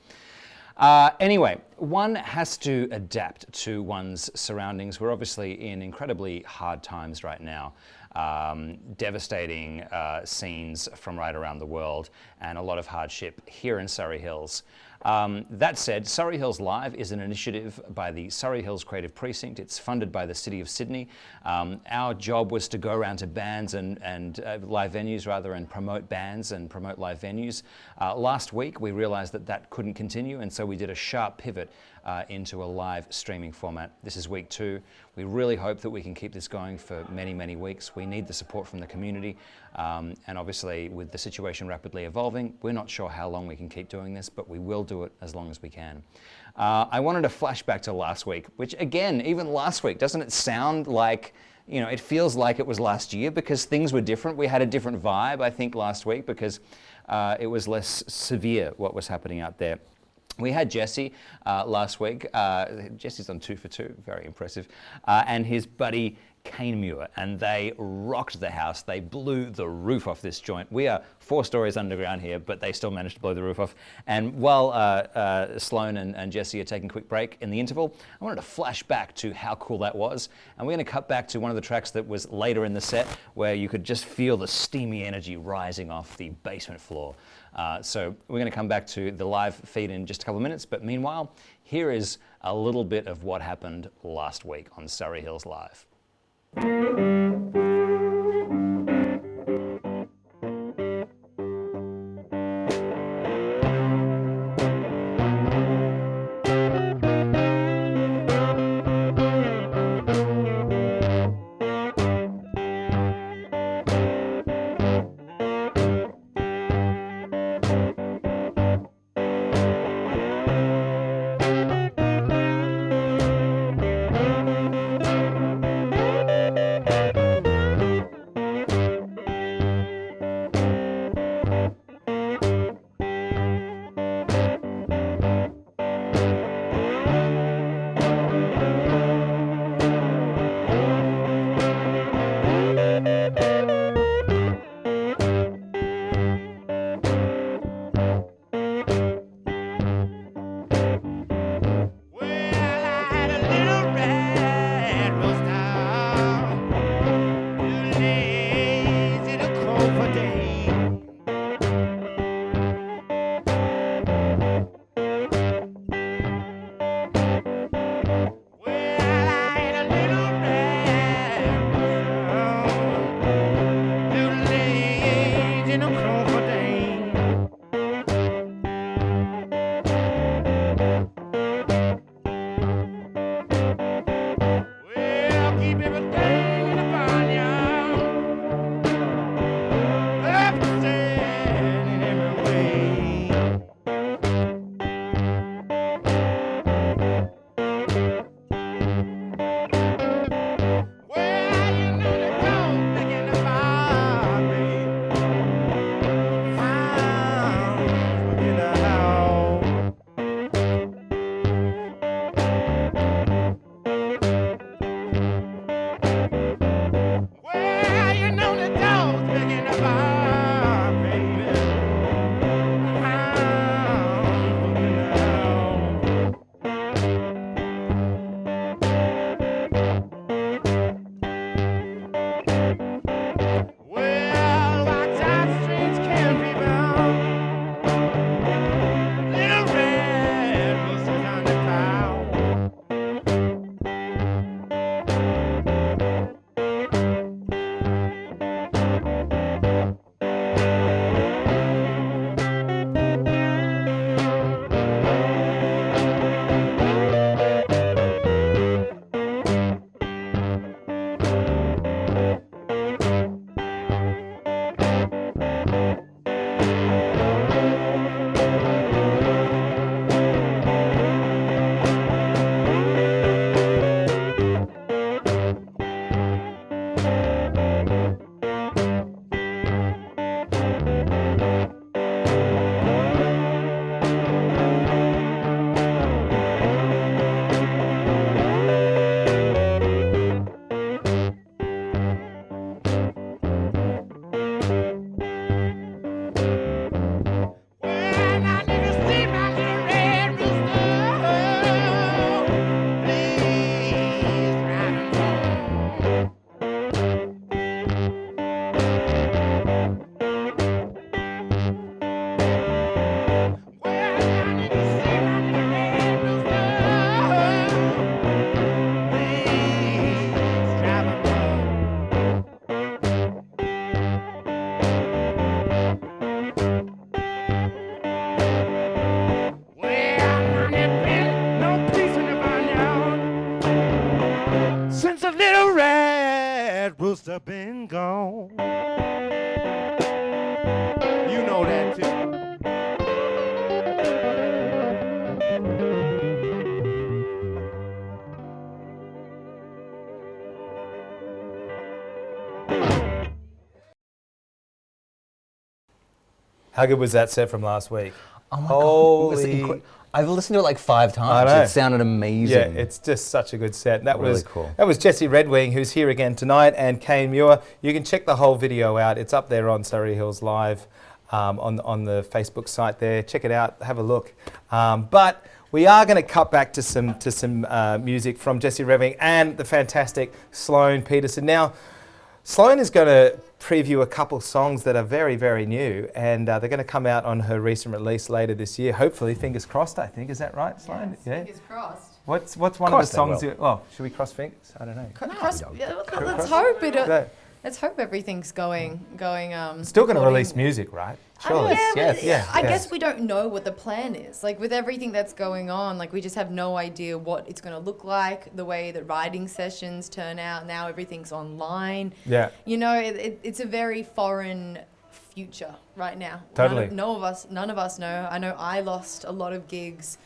Anyway, one has to adapt to one's surroundings. We're obviously in incredibly hard times right now. Devastating scenes from right around the world and a lot of hardship here in Surry Hills. That said, Surry Hills Live is an initiative by the Surry Hills Creative Precinct. It's funded by the City of Sydney. Our job was to go around to bands and live venues rather, and promote bands and promote live venues. Last week we realized that that couldn't continue, and so we did a sharp pivot into a live streaming format. This is week 2. We really hope that we can keep this going for many, many weeks. We need the support from the community, and obviously with the situation rapidly evolving, we're not sure how long we can keep doing this, but we will do it as long as we can. I wanted to flash back to last week, which again, even last week, doesn't it sound like, you know, it feels like it was last year because things were different. We had a different vibe, I think, last week because it was less severe what was happening out there. We had Jesse last week. Jesse's on 2 for 2, very impressive. And his buddy Kane Muir, and they rocked the house. They blew the roof off this joint. We are 4 stories underground here, but they still managed to blow the roof off. And while Sloan and Jesse are taking a quick break in the interval, I wanted to flash back to how cool that was. And we're going to cut back to one of the tracks that was later in the set where you could just feel the steamy energy rising off the basement floor. So we're going to come back to the live feed in just a couple of minutes, but meanwhile, here is a little bit of what happened last week on Surry Hills Live. must have been gone. You know that too. How good was that set from last week? Oh my God. It was Holy. I've listened to it like 5 times. I know. It sounded amazing. Yeah, it's just such a good set. That Really was cool. That was Jesse Redwing, who's here again tonight, and Kane Muir. You can check the whole video out. It's up there on Surry Hills Live on the Facebook site there. Check it out. Have a look. But we are going to cut back to some music from Jesse Redwing and the fantastic Sloan Peterson. Now, Sloan is going to preview a couple songs that are very, very new, and they're going to come out on her recent release later this year. Hopefully, fingers crossed, I think. Is that right, Sloan? Yes, fingers crossed. What's one of the songs? Should we cross fingers? I don't know. Let's hope it. Let's hope everything's going. Still going to according- release music, right? Surely. I guess we don't know what the plan is. Like with everything that's going on, like we just have no idea what it's going to look like. The way that writing sessions turn out now, everything's online. Yeah. You know, it's a very foreign future right now. Totally. None of us know. I know I lost a lot of gigs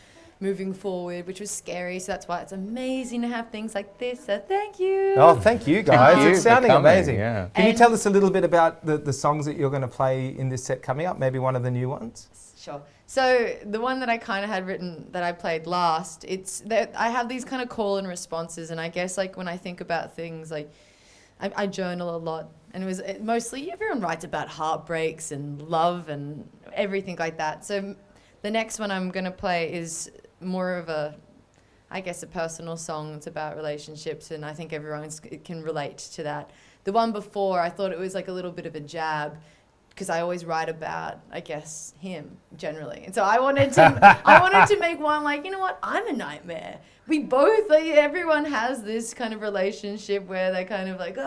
moving forward, which was scary. So that's why it's amazing to have things like this. So thank you. Oh, thank you guys. Thank you It's for sounding coming, amazing. yeah. Can you And- tell us a little bit about the songs that you're going to play in this set coming up? Maybe one of the new ones? Sure. So the one that I kind of had written that I played last, it's that I have these kind of call and responses, and I guess like when I think about things, like I journal a lot, and mostly everyone writes about heartbreaks and love and everything like that. So the next one I'm gonna play is more of a personal song. It's about relationships, and I think everyone can relate to that. The one before, I thought it was like a little bit of a jab, because I always write about, I guess, him generally. And so I wanted to make one like, you know what, I'm a nightmare. We both, like, everyone has this kind of relationship where they're kind of like,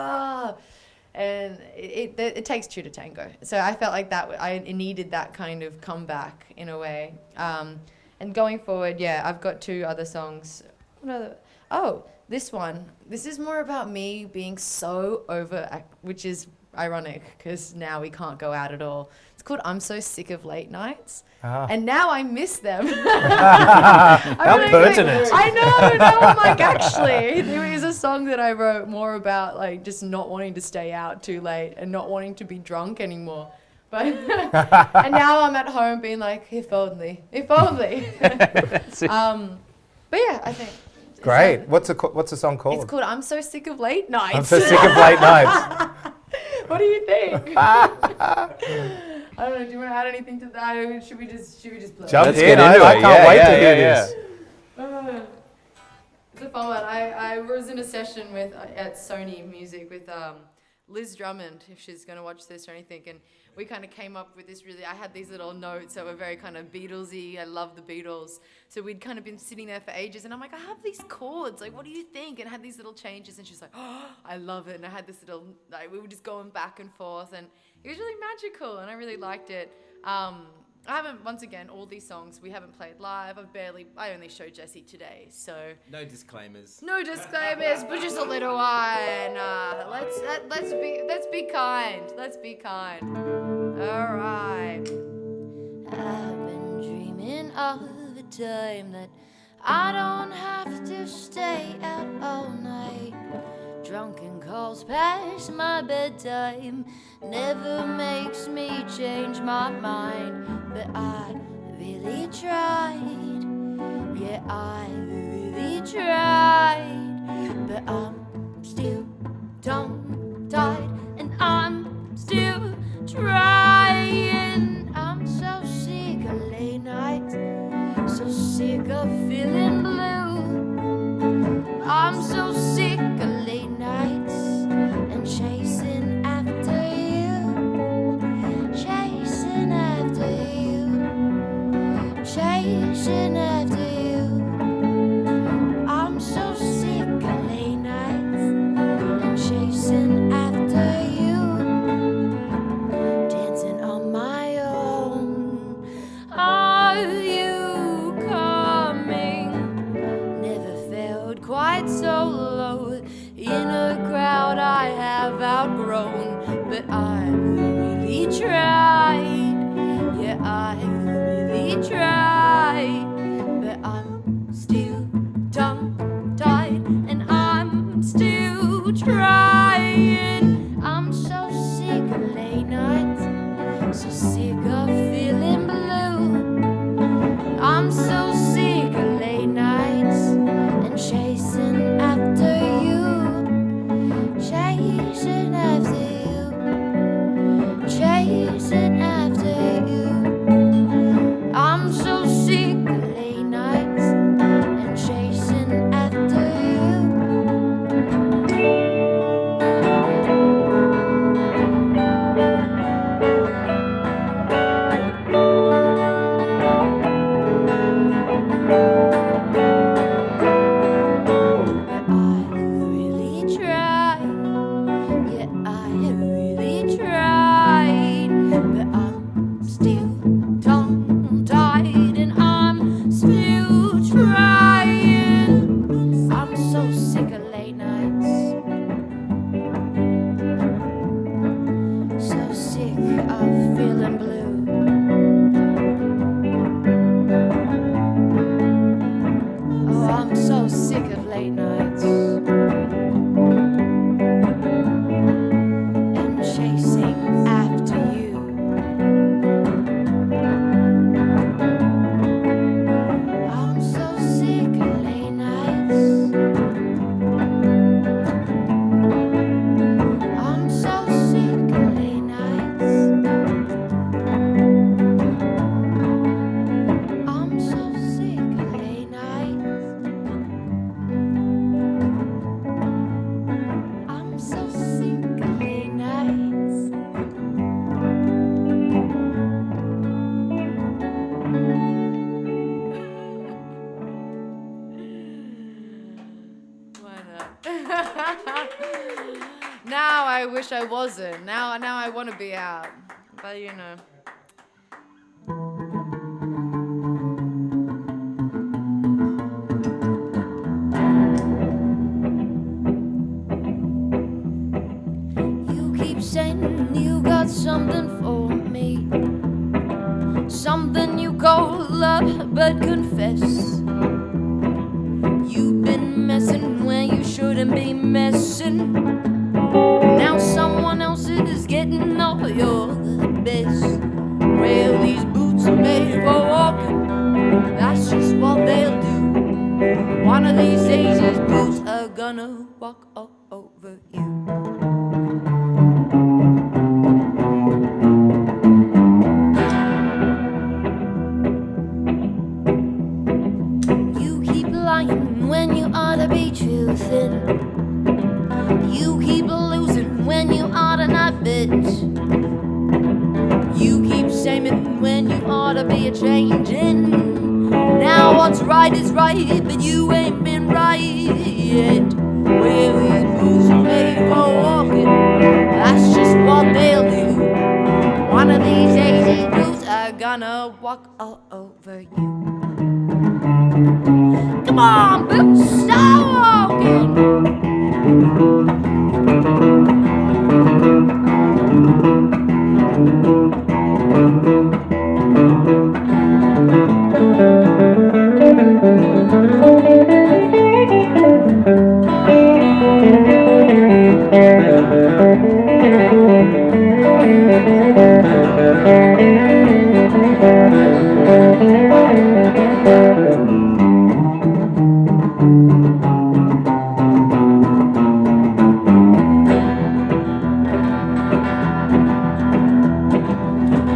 and it takes two to tango. So I felt like that I needed that kind of comeback in a way. And going forward, I've got 2 other songs. This one. This is more about me being so over, which is ironic because now we can't go out at all. It's called I'm So Sick of Late Nights. And now I miss them. How pertinent. I know. Now I'm like, actually, it was a song that I wrote more about like just not wanting to stay out too late and not wanting to be drunk anymore. But and now I'm at home being like, if only. But yeah, I think. Great. What's the song called? It's called I'm So Sick of Late Nights. I'm So Sick of Late Nights. What do you think? I don't know. Do you want to add anything to that? Should we just play? Jump Let's in. get into I it. can't wait to Yeah, hear yeah, this. It's a fun one. I was in a session at Sony Music with Liz Drummond, if she's going to watch this or anything, and we kind of came up with this I had these little notes that were very kind of Beatlesy. I love the Beatles. So we'd kind of been sitting there for ages, and I'm like, I have these chords. Like, what do you think? And I had these little changes, and she's like, oh, I love it. And I had this little, we were just going back and forth, and it was really magical, and I really liked it. I haven't, once again, all these songs we haven't played live. I only showed Jesse today, so. No disclaimers. No disclaimers, but just a little one. Let's be kind. Let's be kind. All right. I've been dreaming of a time that I don't have to stay out all night. Drunken calls past my bedtime never makes me change my mind. But I really tried. Yeah, I really tried. But I'm still tongue-tied, and I'm still trying. I'm so sick of late nights, so sick of feeling blue. I'm so sick of late nights and chasing after you, chasing after you, chasing after you. I'm so sick of late nights and chasing after you, dancing on my own. Are you coming grown, but I really tried. Yeah, I really tried, but I'm still tongue-tied, and I'm still trying. I'm so sick of late nights, so sick of feeling blue. I'm so sick of late nights and chasing after you, chasing after you, chasing after you. I'm so sick of late nights and chasing after you. I really tried, yeah, I really tried, but I'm still tongue-tied and I'm still trying. I'm so sick of late nights, so sick of feeling blue. Oh, I'm so sick of late nights and chasing after you. I'm so sick of late nights. I'm so sick of late nights. I'm so sick of late nights. I'm so sick of late nights. Why not? Now I wish I wasn't. Now I want to be out. But you know. You keep saying you got something for me, something you call love, but confess you've been messing when you shouldn't be messing. Now someone else is getting all your best. Well, these boots are made for walking, that's just what they'll do. One of these days these boots are gonna walk all over you. You keep lying when you ought to be truthing. You keep losing when you ought to not bet. You keep shaming when you ought to be a-changing. Now what's right is right, but you ain't been right yet. Well, these boots are made for walking, that's just what they'll do. One of these days these boots are gonna walk all over you. Come on, boots, start walking.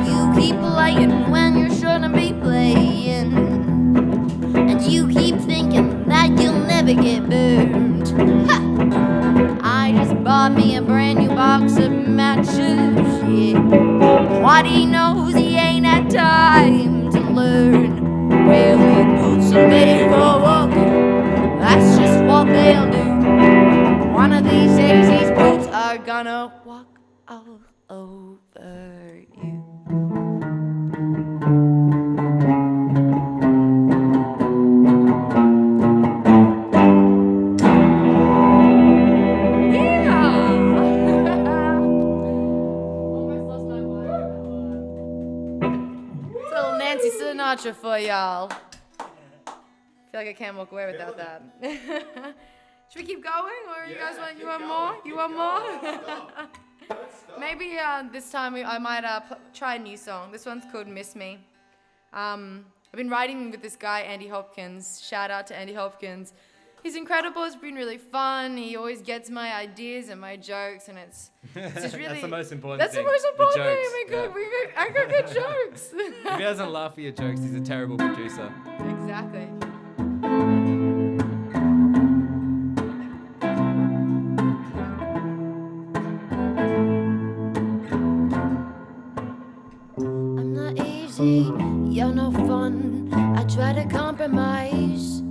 You keep playing when you shouldn't be playing, and you keep thinking that you'll never get burned. Ha! I just bought me a brand new box of matches, yeah. What he knows he ain't had time to learn. Well, these boots are made for walking, that's just what they'll do. One of these days these boots are gonna walk all over you. Yeah. Sinatra for y'all. I feel like I can't walk away without that. Should we keep going, or you guys want more? You want more? Maybe this time I might try a new song. This one's called "Miss Me." I've been writing with this guy Andy Hopkins. Shout out to Andy Hopkins. He's incredible. It's been really fun. He always gets my ideas and my jokes, and it's just really. That's the most important That's thing. the most important thing. Jokes, I got good jokes. If he doesn't laugh at your jokes, he's a terrible producer. Exactly. I'm not easy, you're no fun. I try to compromise.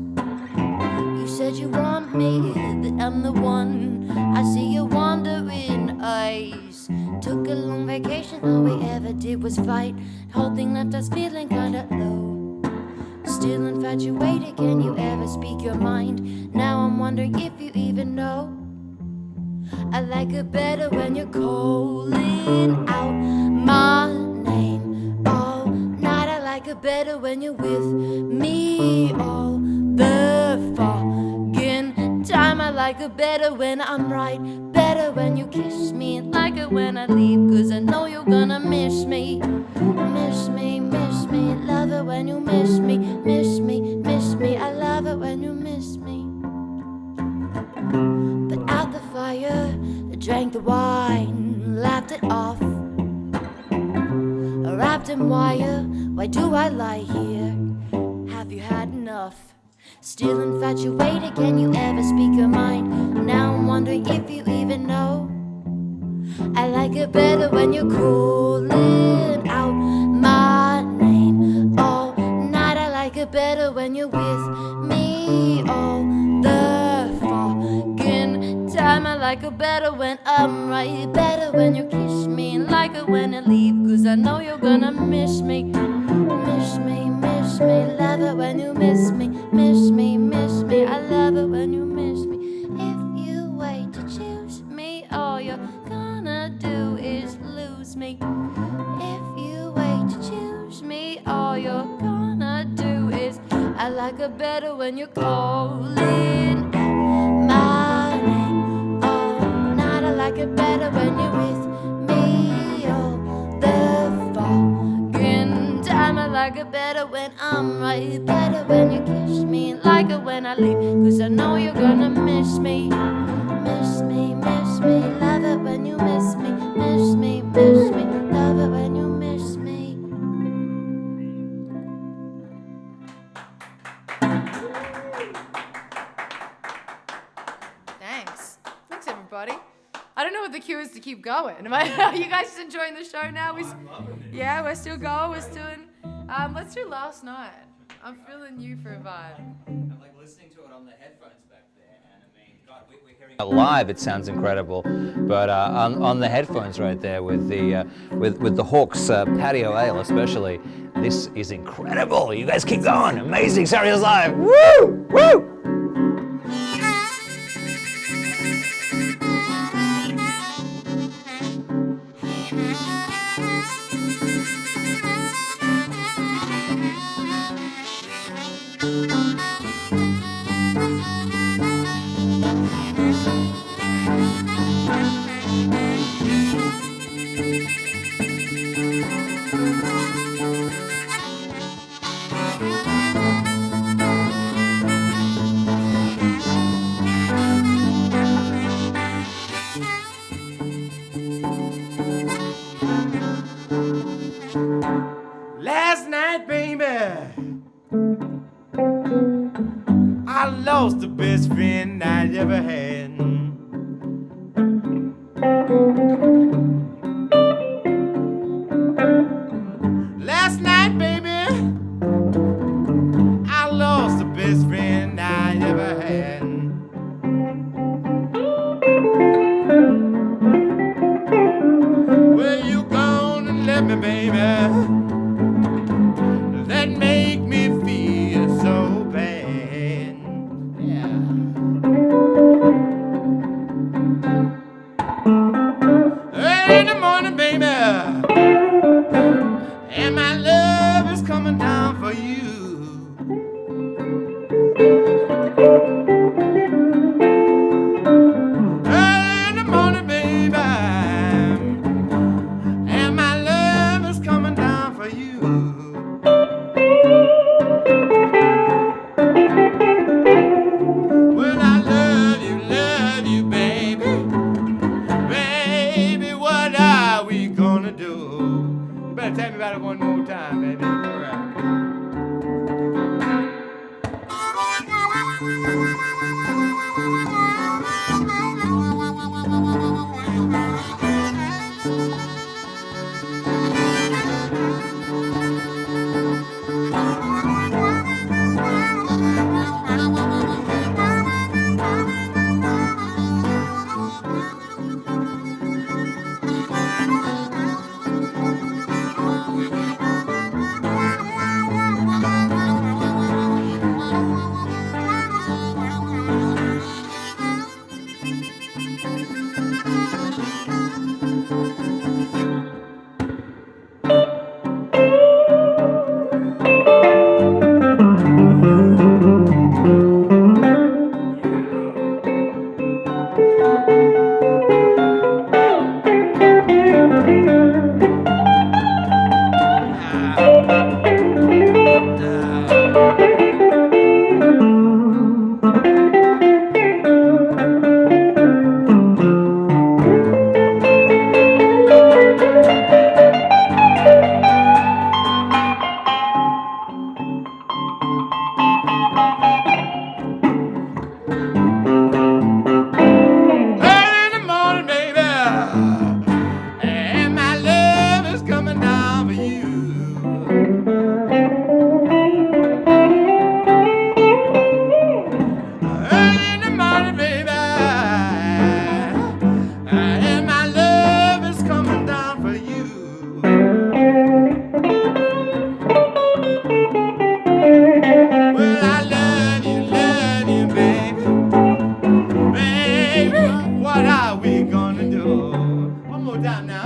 You said you want me, that I'm the one. I see your wandering eyes. Took a long vacation, all we ever did was fight. Whole thing left us feeling kinda low. Still infatuated, can you ever speak your mind? Now I'm wondering if you even know. I like it better when you're calling out my name all night. I like it better when you're with me all the fucking time. I like it better when I'm right, better when you kiss me. Like it when I leave, 'cause I know you're gonna miss me. Miss me, miss me, love it when you miss me. Miss me, miss me, I love it when you miss me. Put out the fire, drank the wine, laughed it off. Wrapped in wire, why do I lie here? Have you had enough? Still infatuated, can you ever speak your mind? Now I'm wondering if you even know. I like it better when you're calling out my name all night. I like it better when you're with me all the fucking time. I like it better when I'm right, better when you kiss me. And like it when I leave, 'cause I know you're gonna miss me. Miss me, miss me, love it when you miss me. Miss me, miss me, I love it when you miss me. If you wait to choose me, all you're gonna do is lose me. If you wait to choose me, all you're gonna do is. I like it better when you're calling out my name all night. I like it better when you're with me all the fucking time. I like it better when I'm right, better when you kiss me. Like it when I leave, 'cause I know you're gonna miss me. Miss me, miss me, love it when you miss me. Miss me, miss me, love it when you miss me. Thanks. Thanks, everybody. I don't know what the cue is to keep going. Are you guys just enjoying the show now? Yeah, we're still going. We're still in. Let's do Last Night. I'm feeling you for a vibe. I'm like listening to it on the headphones back there, and I mean, God, we're hearing it live. It sounds incredible, but on the headphones right there with the Hawks patio ale especially, this is incredible. You guys keep going. Amazing. Surry is live. Woo! Woo! Last night, baby, I lost the best friend I ever had. Last night, baby, I lost the best friend I ever had. Well, you gone and left me, baby. That make me feel so bad. Yeah. Early in the morning, baby, and my love is coming down for you. Early in the morning, baby, and my love is coming down for you. Well, I love you, baby. Baby, what are we gonna do? One more time now.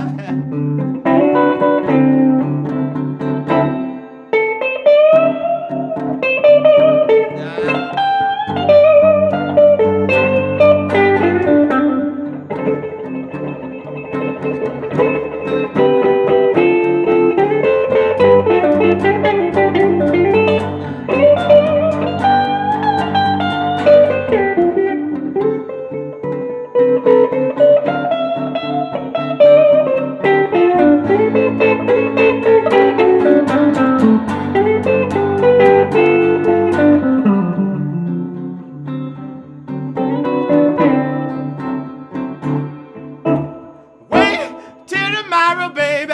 Wait till tomorrow, baby.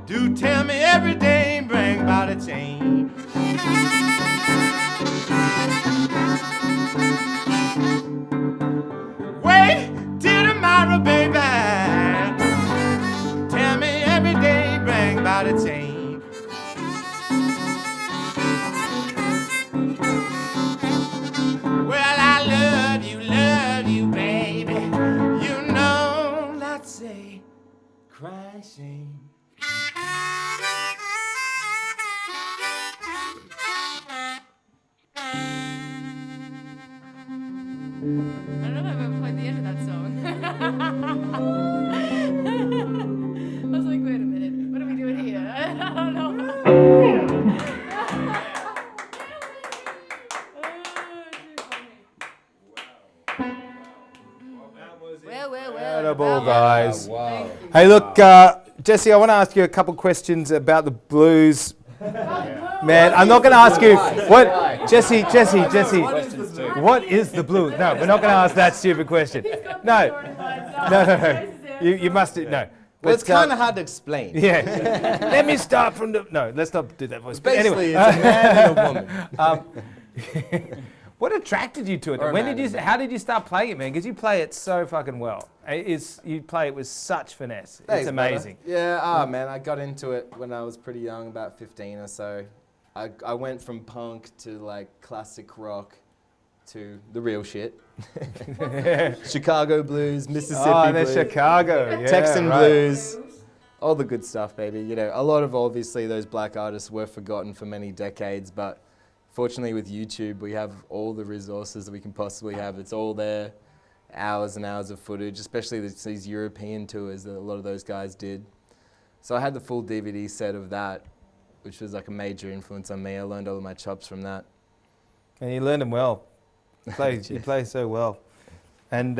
Do tell me every day bring about a change. Wait till tomorrow, baby. Tell me every day bring about a change. Well, I love you, baby. You know, let's say, cry shame. I don't know if I've ever played the end of that song. I was like, wait a minute, what are we doing here? I don't know. Well. Incredible, guys. Wow. Hey, look, Jesse, I want to ask you a couple questions about the blues. Man, I'm not going to ask you what, Jesse. What is the blues? No, we're not going to ask that stupid question. No. You must do no. Well, it's kind of hard to explain. Yeah. Let me start from the. No, let's not do that voice. But Basically, anyway, it's a man and a woman. what attracted you to it? Or a When man did you? and a How did you start playing it, man? Because you play it so fucking well. You play it with such finesse. Thanks, It's amazing. brother. Yeah, man, I got into it when I was pretty young, about 15 or so. I went from punk to like classic rock to the real shit. Chicago blues, Mississippi Oh, blues, there's Chicago. Yeah, Texan right. blues, all the good stuff, baby. You know, a lot of obviously those black artists were forgotten for many decades, but fortunately with YouTube, we have all the resources that we can possibly have. It's all there, hours and hours of footage, especially these European tours that a lot of those guys did. So I had the full DVD set of that, which was like a major influence on me. I learned all of my chops from that. And you learned them well. You play so well. And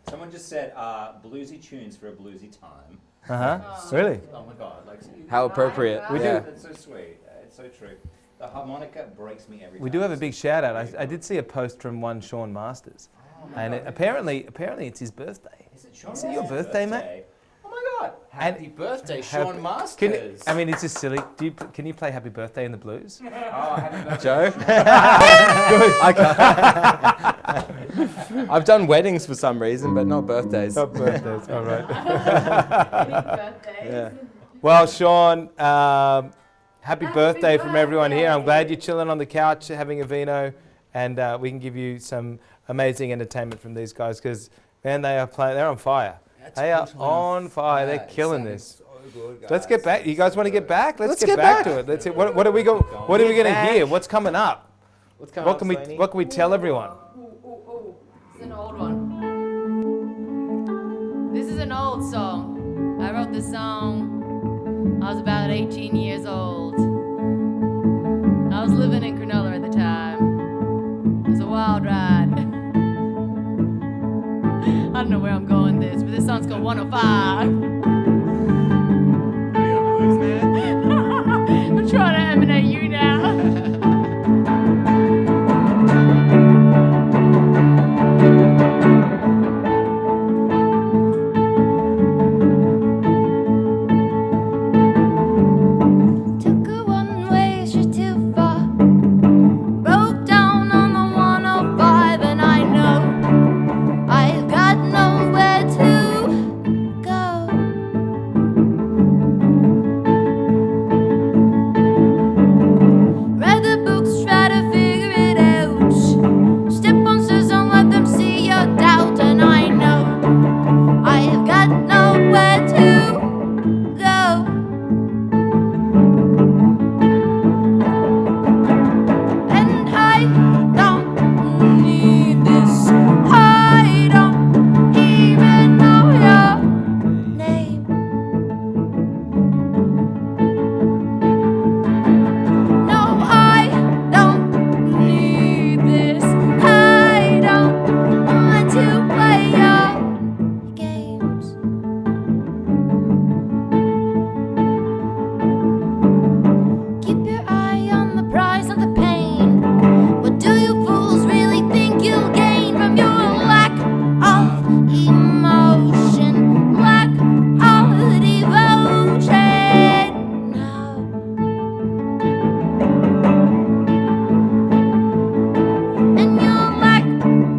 Someone just said bluesy tunes for a bluesy time. Really? Oh my god, like How appropriate. We do. That's so sweet. It's so true. The harmonica breaks me every time. We do have a big shout out. I did see a post from one Sean Masters, and apparently it's his birthday. Is it Sean Is it your birthday, mate? Oh my God! Happy birthday, Happy- Sean Masters. It's just silly. Can you play Happy Birthday in the blues? Oh, happy birthday. Joe? I can't. I've done weddings for some reason, but not birthdays. Not birthdays, all right. Birthdays. Yeah. Well, Sean, happy birthday from everyone here. I'm glad you're chilling on the couch having a vino, and we can give you some amazing entertainment from these guys because, man, they're on fire. They are on fire. They're killing this. Let's get back. You guys want to get back? Let's get back to it. Let's see. What are we going to hear? What's coming up? What's coming What up, can we Slaney? What can we tell everyone? This is an old one. This is an old song. I wrote this song. I was about 18 years old. I was living in Cronulla at the time. It was a wild ride. I don't know where I'm going with this, but this song's called 105. I'm trying to emanate you now. Took a one-way straight too far. Broke down on the 105, and I know I've got nowhere to go. Read the books, try to figure it out. Step on stairs, don't let them see your doubt, and I know I've got nowhere to go. And I don't need this. I don't even know your name. No, I don't need this. I don't want to play your games. Keep your eye on the prize, not the pain. What do you fools really think you'll gain from your lack of emotion, lack of devotion? Now, and your lack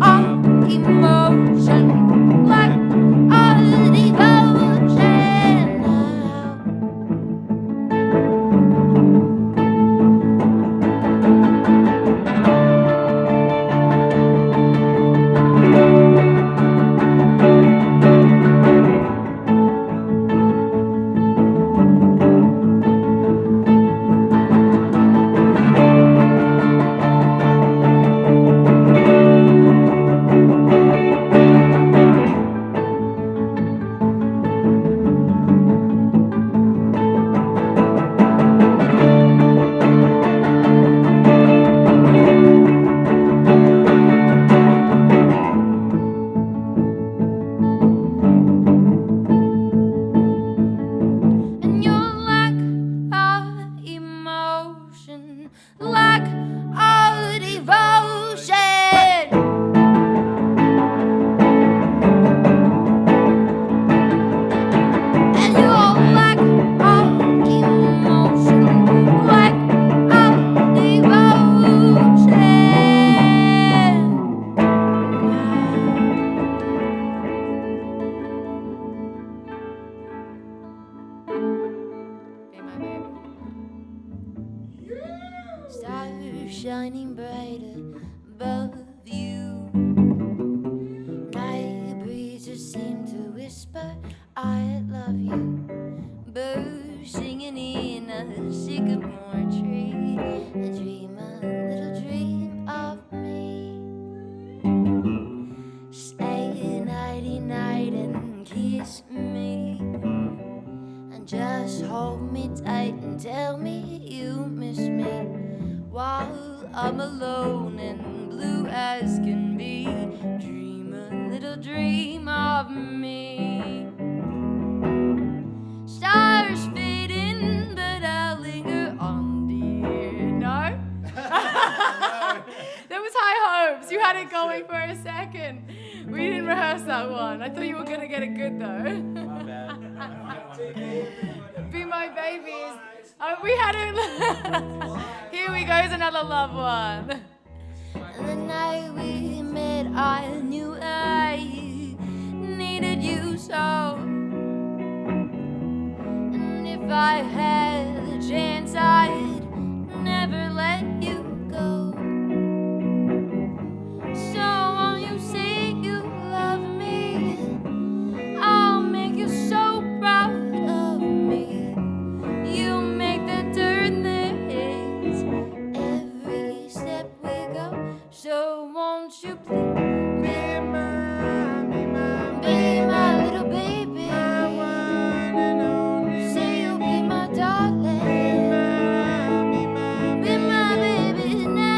of emotion, lack of devotion. Now. And your lack of emotion, lack of devotion. And your lack of emotion, lack of devotion. Be my baby. Stars shining brighter above you. Night breezes seem to whisper, I love you. Birds singing in a sycamore tree. Dream a little dream of me. Stay nighty night and kiss me. And just hold me tight and tell me you miss me while I'm alone and blue as can be. Dream a little dream of me. Stars fading, but I'll linger on, dear. No? had it going for a second. We didn't rehearse that one. I thought you were gonna get it good though. My bad. Be my babies. We had it. Here we go, is another love one. The night we met, I knew I needed you so. And if I had the chance, I'd never let you go. So won't you say you love me? I'll make you so proud of me. You make the turn their heads every step we go. So won't you please be my little baby? Say you'll be my darling. Be my baby now.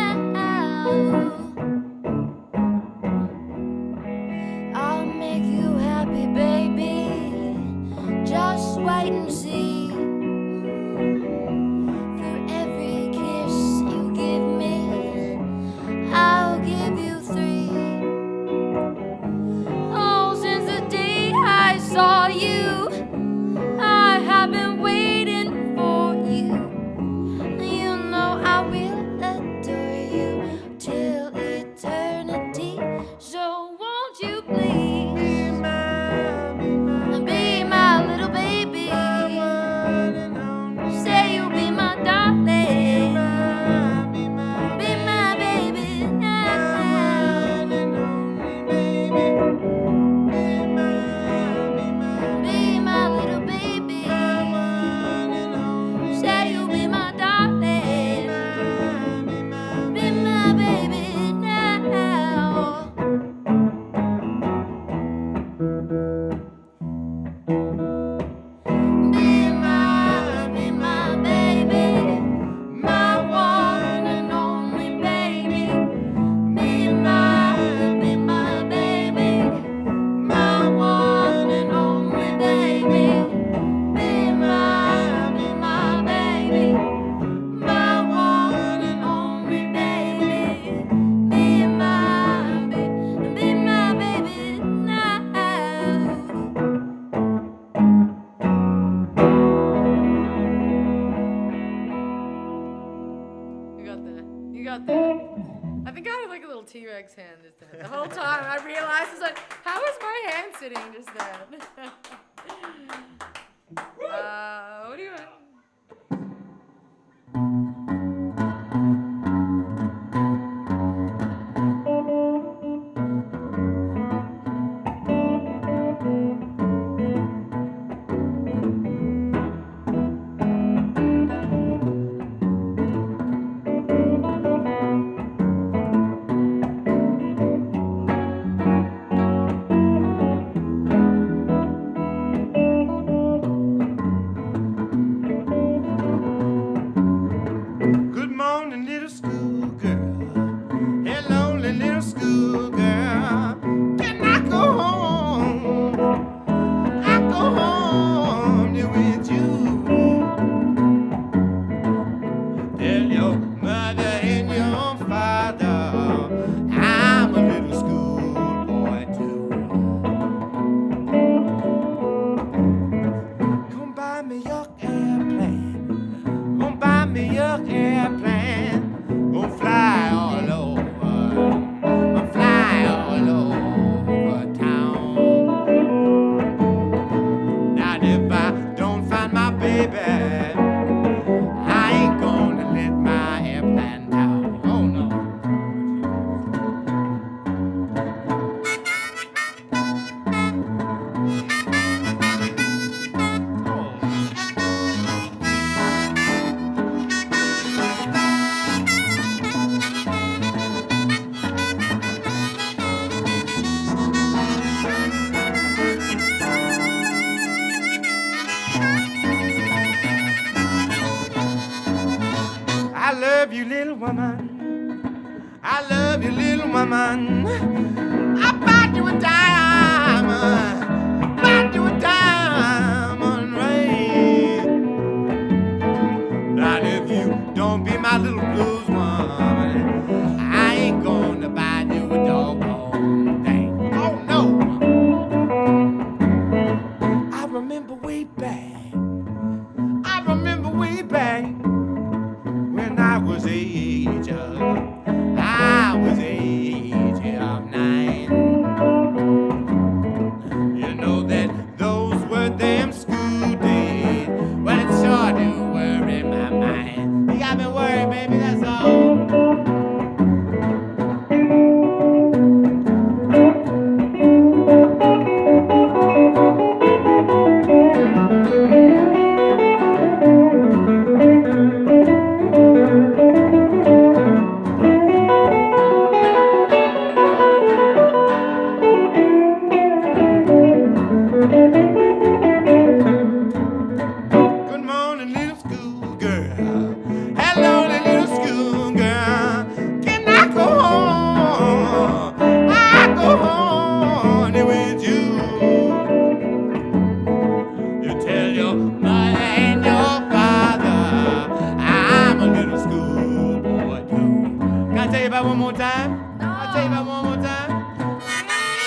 I'll make you happy, baby. Just wait and see. For every kiss you give me, I'll give you 3. Oh, since the day I saw you, I have been waiting for you. You know I will adore you till eternity. So won't you please be my little baby? Say you'll be my darling. Be my baby now. Be my little baby. Say you'll be my darling. Be my baby now. Be my baby, my one and only baby. Be my baby, my one and only baby. Be my baby, my one and only baby. Be my baby now. You got there. You got there. I think I had like a little T-Rex hand just then. The whole time I realized, I was like, how is my hand sitting just then? What do you want? Good morning, little schoolgirl. Hello, little schoolgirl. Can I go home? I go home with you. Tell your mother and your father I'm a little schoolboy too. Come buy me your airplane. Gonna buy me your airplane. Gonna fly all over. Gonna fly all over town. Now if I don't find my baby, I ain't gonna let my airplane down. Oh no. I love you, little woman. I love you, little woman. I bought you a diamond. Bought you a diamond ring. Now if you don't be my little blues woman, I ain't gonna buy you a tell you about one more time. I'll tell you about one more time.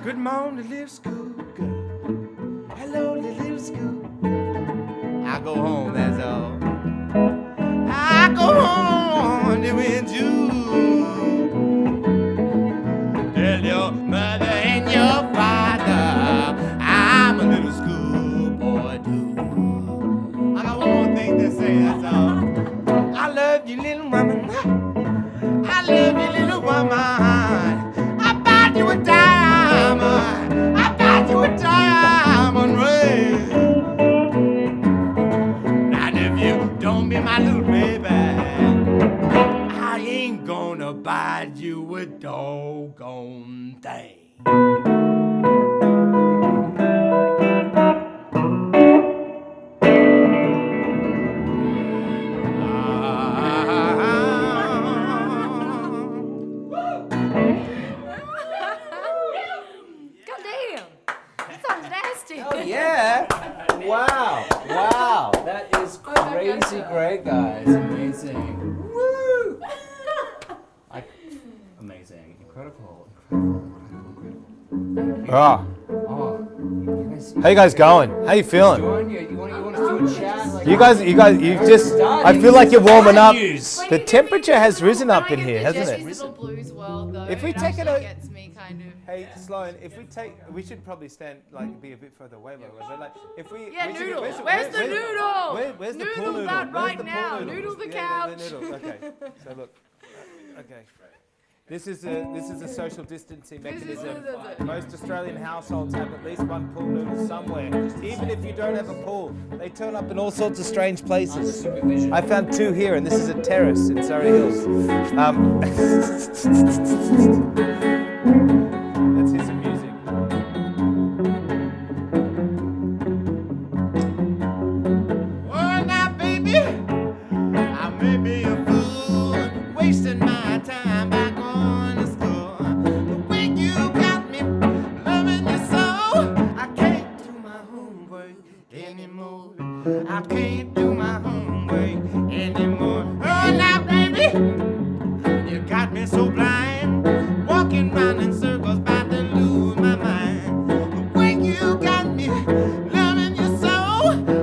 Good morning, little school girl. Hello, little school. I go home, that's all. I go home with you. Tell your mother and your father I'm a little schoolboy too. I got one more thing to say, that's all. I love you, little woman. I love you, little woman. I bought you a diamond. I bought you a diamond ring. And if you don't be my little baby, I ain't gonna buy you a doggone thing. Goddamn! That sounds nasty. Oh yeah! Wow! Wow! That is crazy great, guys. Amazing. Woo! Amazing. Incredible. Ah. Oh, How you guys going? How you feeling? you want us to do a chat? Like, You just, I feel like you're warming up. The temperature has risen up in here, hasn't it? Jesse's little blues world, though. If we it take it actually out- gets me kind of. Hey Sloan, we should probably stand, like, be a bit further away, but like, if we. Yeah, we should- noodle. where's Where's the noodle? Where's the Noodle pool noodle? that Where's right the pool now. noodle? Noodle the Yeah, couch. noodle. Okay. So look. Okay. This is a social distancing mechanism. Most Australian households have at least one pool noodle somewhere. Even if you don't have a pool, they turn up in all sorts of strange places. I found two here, and this is a terrace in Surry Hills. Let's hear some music. Well, now, baby, I may be a fool, wasting my time by going to school. The way you got me loving you so, I can't do my homework anymore. I can't do my homework anymore. Oh, now, baby, you got me so blind, walking round in circles, about to lose my mind. The way you got me loving you so,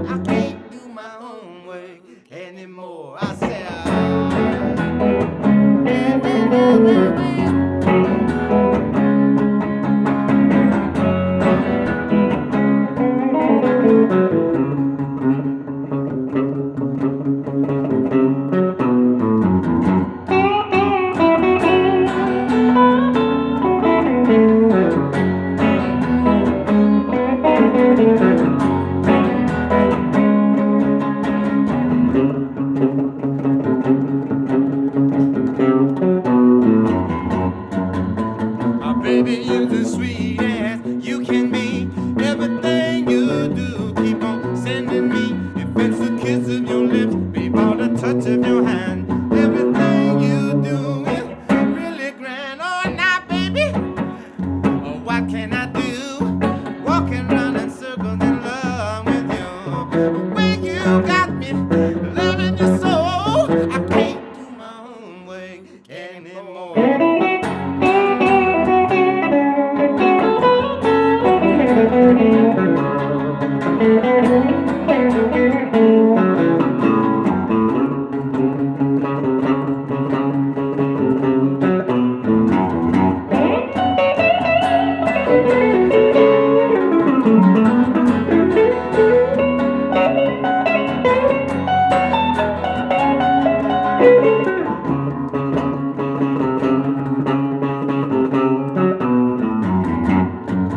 I can't do my homework anymore. I said, baby, you're the sweet as you can be. Everything you do, keep on sending me. If it's the kiss of your lips, babe, or the touch of your hand, everything you do is really grand. Oh, now, baby, oh, what can I do? Walking around in circles in love with you. The way you got me loving you so, I can't do my homework anymore.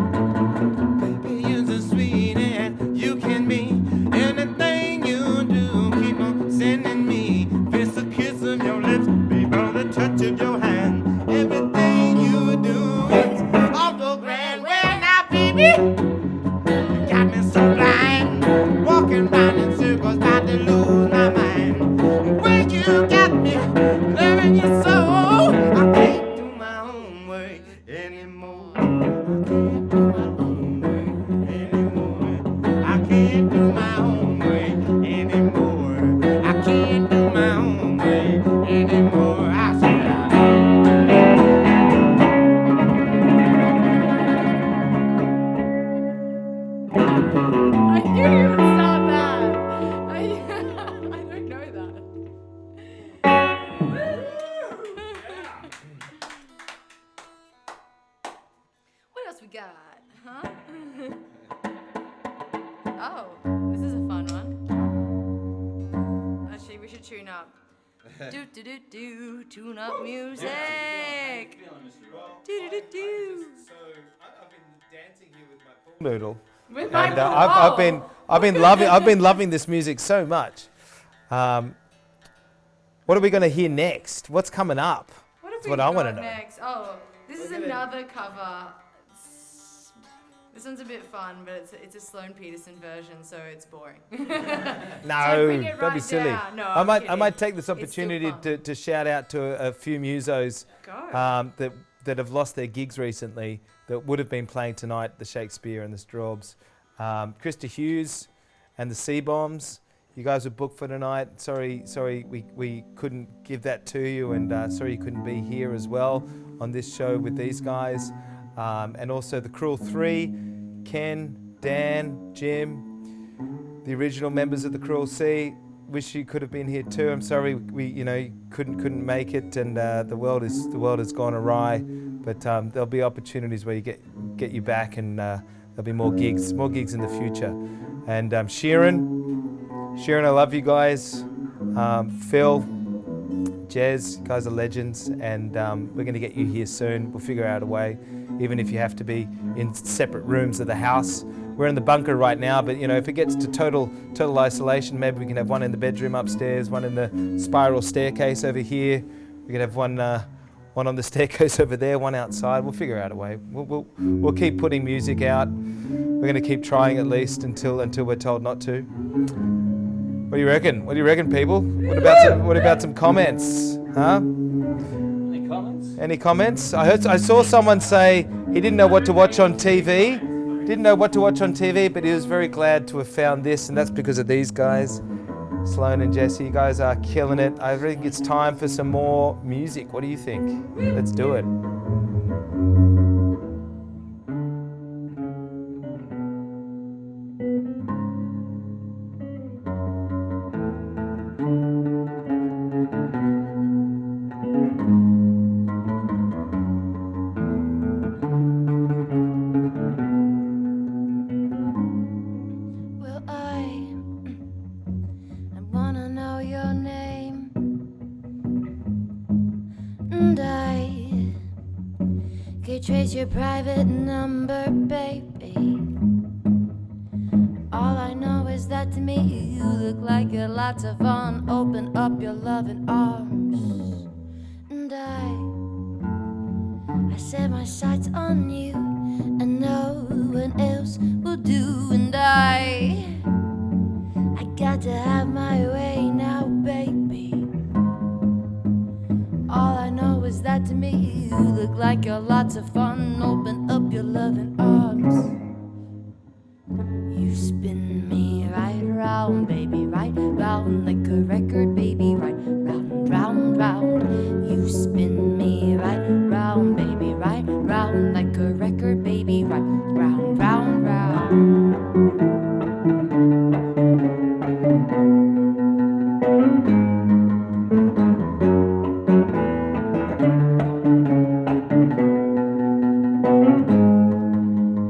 Baby, you're so sweet and you can be anything walking round in circles, about to lose my mind. Where you got me, loving you so, I can't do my own way anymore. I can't do my own way anymore. I can't do my own way anymore. I can't do my own way anymore. I said, I knew you would start that. I don't know that. What else we got, huh? Oh, this is a fun one. Actually, we should tune up. Do do do do, tune up music. Do do do do. So I've been dancing here with my pool noodle. With my And I've been loving this music so much. What are we going to hear next? What's coming up? What have That's we what I want to got know. next? Oh, this is another cover. This one's a bit fun, but it's a Sloan Peterson version, so it's boring. No, bring it don't right be silly. down. No, I I'm might kidding. take this It's still opportunity fun. to shout out to a few musos Go. that have lost their gigs recently that would have been playing tonight, the Shakespeare and the Straubs. Krista Hughes and the C-Bombs. You guys were booked for tonight. Sorry, we couldn't give that to you, and sorry you couldn't be here as well on this show with these guys. And also the Cruel Three, Ken, Dan, Jim, the original members of the Cruel Sea. Wish you could have been here too. I'm sorry we couldn't make it, and the world has gone awry. But there'll be opportunities where you get you back, and there'll be more gigs in the future. And Sharon, I love you guys. Phil, Jez, you guys are legends, and we're going to get you here soon. We'll figure out a way, even if you have to be in separate rooms of the house. We're in the bunker right now, but if it gets to total isolation, maybe we can have one in the bedroom upstairs, one in the spiral staircase over here. We could have one on the staircase over there, one outside. We'll figure out a way. We'll keep putting music out. We're going to keep trying at least until we're told not to. What do you reckon? What do you reckon, people? What about some comments? Huh? Any comments? Any comments? I saw someone say he didn't know what to watch on TV. Didn't know what to watch on TV, but he was very glad to have found this, and that's because of these guys. Sloan and Jesse, you guys are killing it. I think it's time for some more music. What do you think? Let's do it. Well, I wanna know your name, and I can trace your private number, baby. All I know is that to me you look like you're lots of fun. Open up your loving arms, and I set my sights on you, and no one else will do. And I got to have my way now, baby. All I know is that to me you look like you're lots of fun. Open up your loving arms. You spin me right round, baby, right round like a record, baby, right round, round, round. You spin me right round, baby, right round like a record, baby, right round, round, round.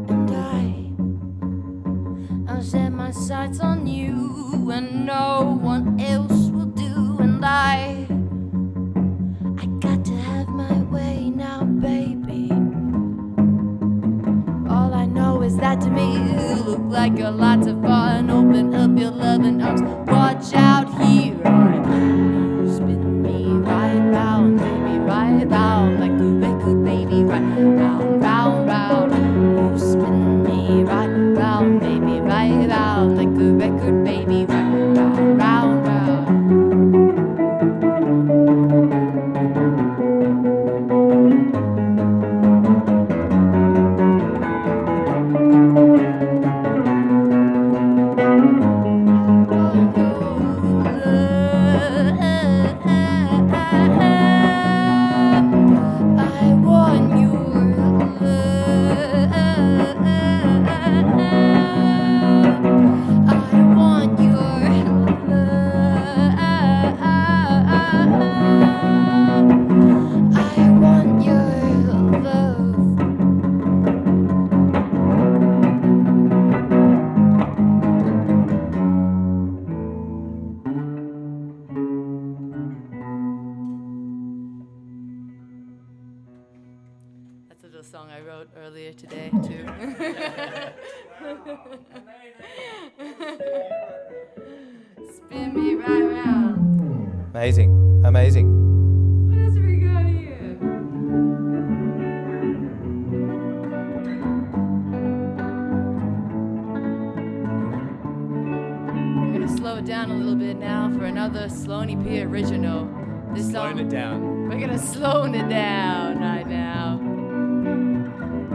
And I'll set my sights on you, and no one else will do. And I got to have my way now, baby. All I know is that to me you look like you're lots of fun. Open up your loving arms, watch out here. You spin me right round, baby, right round like a record, baby, right round, round, round. You spin me right round, baby, right round like a record. record, baby, round, round, round, round. I want your love. I want your love. I want your love. That's a little song I wrote earlier today, too. Spin me right round. Amazing, amazing. What else have we got here? I'm gonna slow it down a little bit now for another Sloan P original. This Slowing song, it down. we're gonna slow it down right now.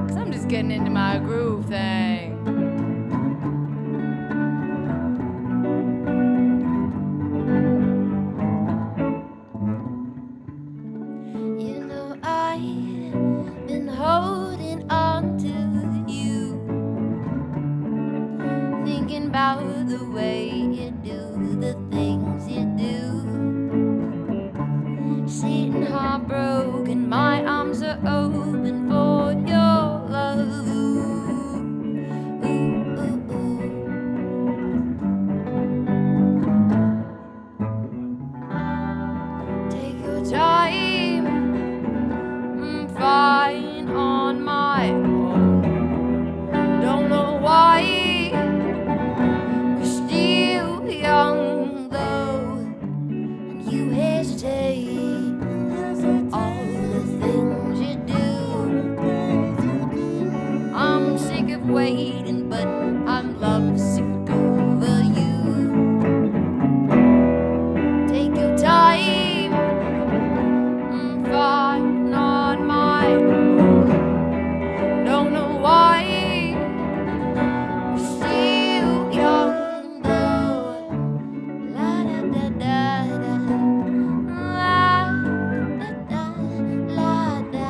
Cause I'm just getting into my groove thing. You know I've been holding on to you, thinking about the way you do the things you do. Sitting heartbroken, my arms are open for your love. Ooh, ooh, ooh. Take your time, fine on my own. Don't know why we're still young though, and you hesitate. All the things you do, I'm sick of waiting, but I'm lovesick over you. Take your time, fine on my own. Don't know why we're still young though. La da da da da. La da la da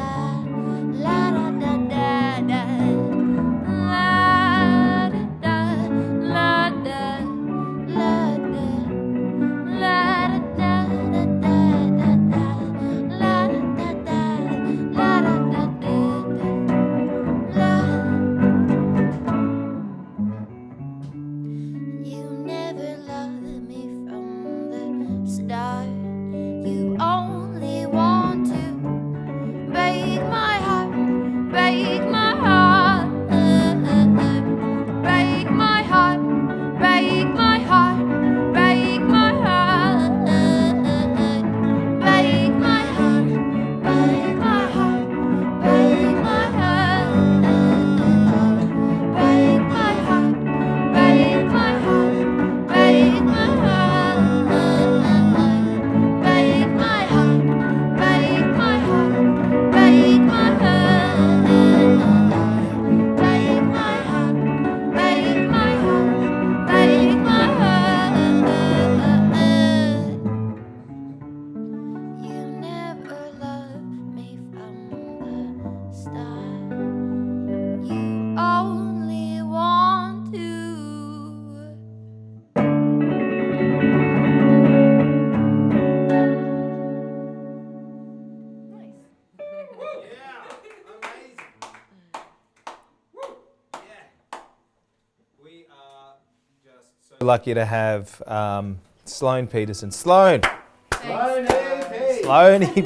la da da da da. La da da la da la da. La da da da da da da. La da da da la da da da da. You never loved me from the start. You only want to break my heart, break my heart, break my heart, break my heart, break my heart, break my heart, break my heart, break my heart, break my heart, break my heart, break my heart, break my heart, break my heart, break my heart, break my heart, break my heart, break my heart. You never loved me from the start. You only want to. We are just so lucky to have Sloan Peterson. Sloan! Sloanie P.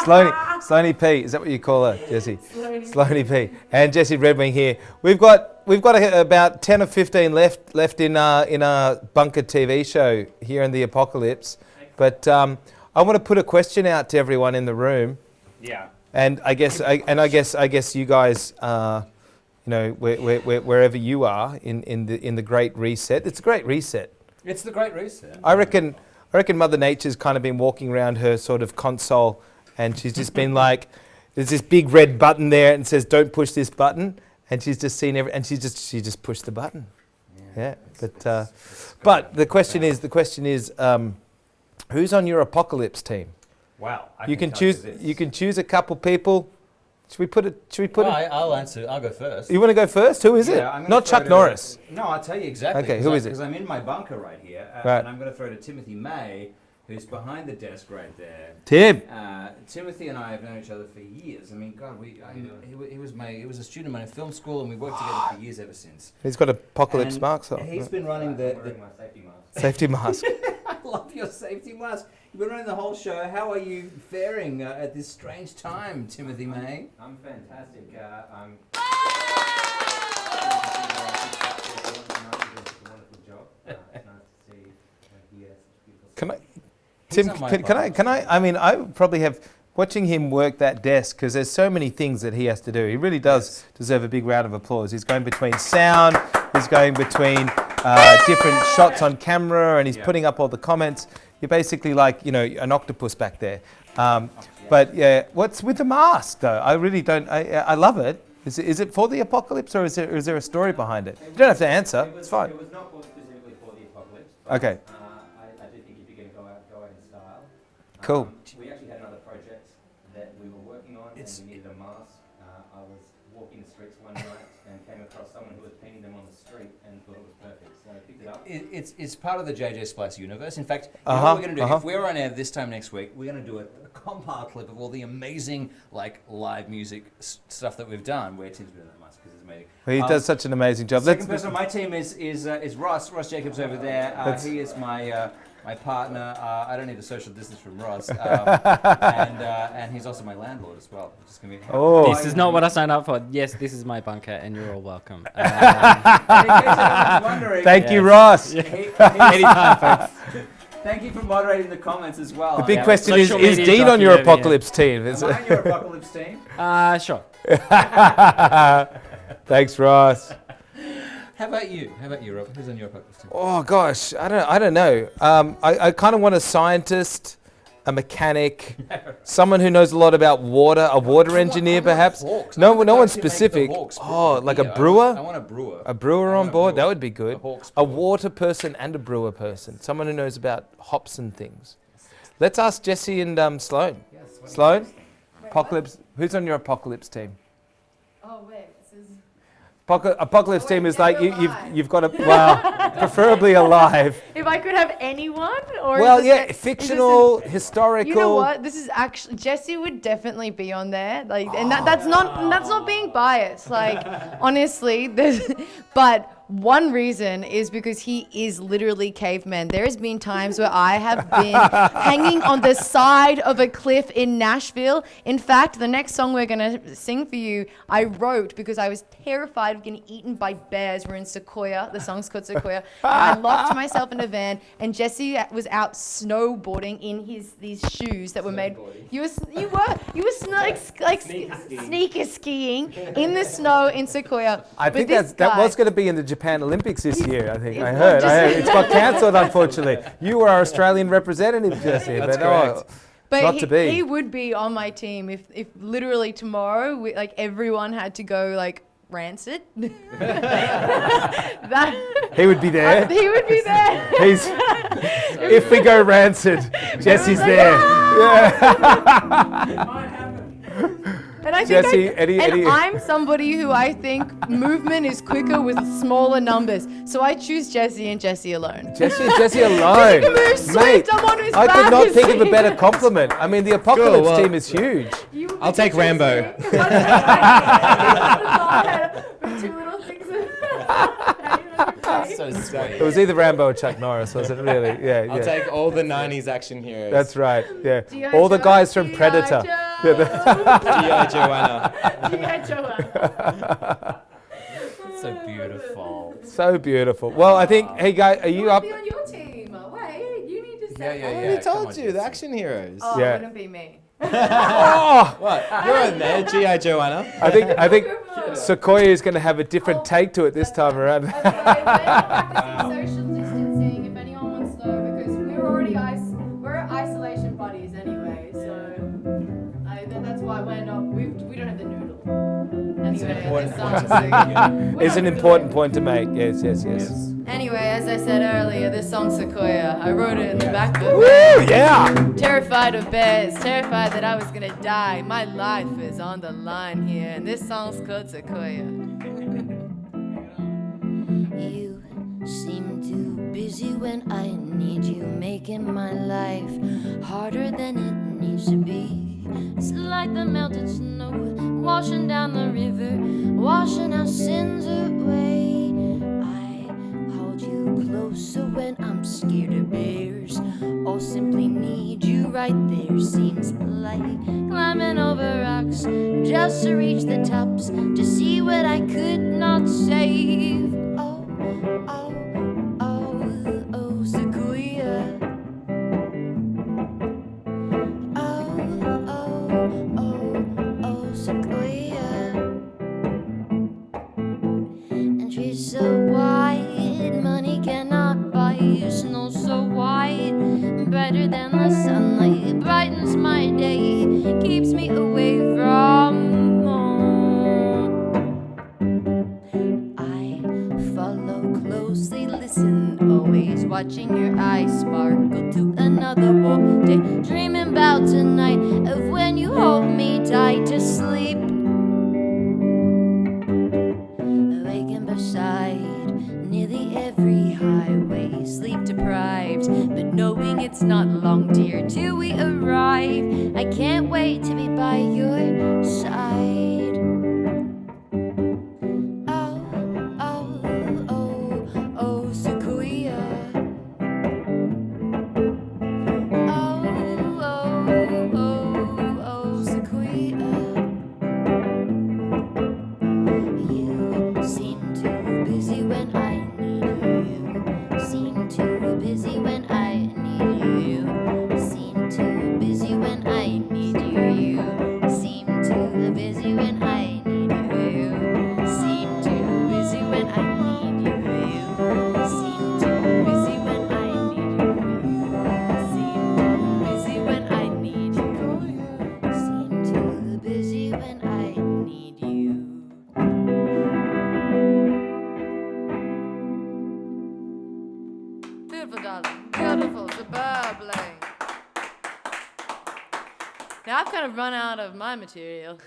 Sloanie P. Is that what you call her, Jessie? Sloanie P. And Jessie Redwing here. We've got about 10 or 15 left in our bunker TV show here in the Apocalypse. But I want to put a question out to everyone in the room. Yeah. And I guess you guys wherever you are in the Great Reset. It's a great reset. It's the Great Reset. I reckon Mother Nature's kind of been walking around her sort of console, and she's just been like, there's this big red button there, and it says, "Don't push this button," and she's just seen and she just pushed the button. Yeah. But the question is, who's on your apocalypse team? Wow. You can choose a couple people. Should we put it? I'll answer. I'll go first. You want to go first? Who is it? Not Chuck Norris. No, I'll tell you exactly. Okay, who is it? Because I'm in my bunker right here, Right. and I'm going to throw to Timothy May, who's behind the desk right there. Tim. Timothy and I have known each other for years. I mean, God, he was a student of mine in film school, and we worked together for years ever since. He's got apocalypse marks on. He's been running the my safety mask. Safety mask. I love your safety mask. You've been running the whole show. How are you faring at this strange time, Timothy May? I'm fantastic. I'm. Wonderful job. It's nice to see AEST. Can I, Tim? Can I? I mean, I probably have watching him work that desk because there's so many things that he has to do. He really does deserve a big round of applause. He's going between sound. He's going between different shots on camera, and he's putting up all the comments. You're basically like, an octopus back there. But yeah, what's with the mask though? I really don't. I love it. Is it for the apocalypse, or is there a story behind it? You don't have to answer. It's fine. It was not specifically for the apocalypse. But, Okay. I do think if you're going to go out in style. Cool. We actually had another project that we were working on, and we needed a mask. I was walking the streets one night and came across someone who was painting them on the street and thought it was perfect. So I picked it up. It's part of the JJ Splice universe. In fact, you know what we're going to do? If we're on air this time next week, we're going to do a compile clip of all the amazing live music stuff that we've done. Where Tim's been in that mask because it's amazing. Well, he does such an amazing job. Second person on my team is Ross. Ross Jacobs over there. He is my partner. I don't need a social distance from Ross, and he's also my landlord as well. Which is gonna be This is not what I signed up for. Yes, this is my bunker, and you're all welcome. Thank you, Ross. Anytime, folks. Thank you for moderating the comments as well. The big question is Dean on your apocalypse team? Am I on your apocalypse team? Sure. Thanks, Ross. How about you, Rob? Who's on your apocalypse team? Oh gosh, I don't know. I kind of want a scientist, a mechanic, someone who knows a lot about water, a water engineer perhaps. No one specific. Oh, like a brewer? I want a brewer. A brewer on board? That would be good. A water person and a brewer person. Someone who knows about hops and things. Let's ask Jesse and Sloan. Sloan, apocalypse. Who's on your apocalypse team? Oh wait, this is. Apocalypse team is like you've got a preferably alive. If I could have anyone, or fictional, historical. You know what? This is actually Jesse would definitely be on there. And that's not being biased. Honestly, but one reason is because he is literally caveman. There has been times where I have been hanging on the side of a cliff in Nashville. In fact, the next song we're gonna sing for you, I wrote because I was terrified of getting eaten by bears. We're in Sequoia. The song's called Sequoia. And I locked myself in a van, and Jesse was out snowboarding in these shoes that were made. You were sneaker skiing in the snow in Sequoia. I think that was going to be in the Japan Olympics this year. I think I heard. It's got cancelled, unfortunately. You were our Australian representative, Jesse. That's correct. But not to be. He would be on my team if literally tomorrow everyone had to go rancid. He would be there. He would be there. If we go rancid, Jesse's there. It might happen. And I think Jesse, I'm somebody who I think movement is quicker with smaller numbers. So I choose Jesse and Jesse alone. Jesse alone. Mate, I could not think of a better compliment. I mean, the apocalypse team is huge. I'll take Rambo. So sweet. It was either Rambo or Chuck Norris, was it really? Yeah. I'll take all the 90s action heroes. That's right, yeah. All the guys from Predator. G.I. Joanna. G.I. Joanna. So beautiful. So beautiful. Well, I think, hey guys, are you up? Be on your team. Wait, you need to say. I already told you, the action heroes. Oh, Yeah. it wouldn't be me. What? You're in there, G.I. Joanna. I think Sequoia is going to have a different take to it this time around. We're practicing social distancing if anyone wants to know, because we're isolation buddies anyway, so that's why we don't have the noodle. Anyway, It's an important point to make. Yes. Anyway, as I said earlier, this song Sequoia, I wrote it in the back of Woo, yeah! Terrified of bears, terrified that I was gonna die. My life is on the line here, and this song's called Sequoia. You seem too busy when I need you, making my life harder than it needs to be. It's like the melted snow washing down the river, washing our sins away. I hold you closer when I'm scared of bears, or simply need you right there. Seems like climbing over rocks just to reach the tops, to see what I could not save. Oh, Sequoia. Sequoia. And trees so wide, money cannot buy. Snow so white, brighter than the sunlight, brightens my day, keeps me away from home. I follow closely, listen always, watching your eyes sparkle to another warm day, dreaming about tonight of when you hold me tight to sleep. Waking beside nearly every highway, sleep deprived, but knowing it's not long, dear, till we arrive. I can't wait to be by your side. Oh, Sequoia. Oh, Sequoia. You seem too busy when I need you. Seem too busy when I need you. Seem too busy when I need you. Seem too busy when I need you. Seem too busy when I need you. Seem too busy when I need you. Seem too busy when I need you. Beautiful, darling. Beautiful, superbly. Now I've kind of run out of my material.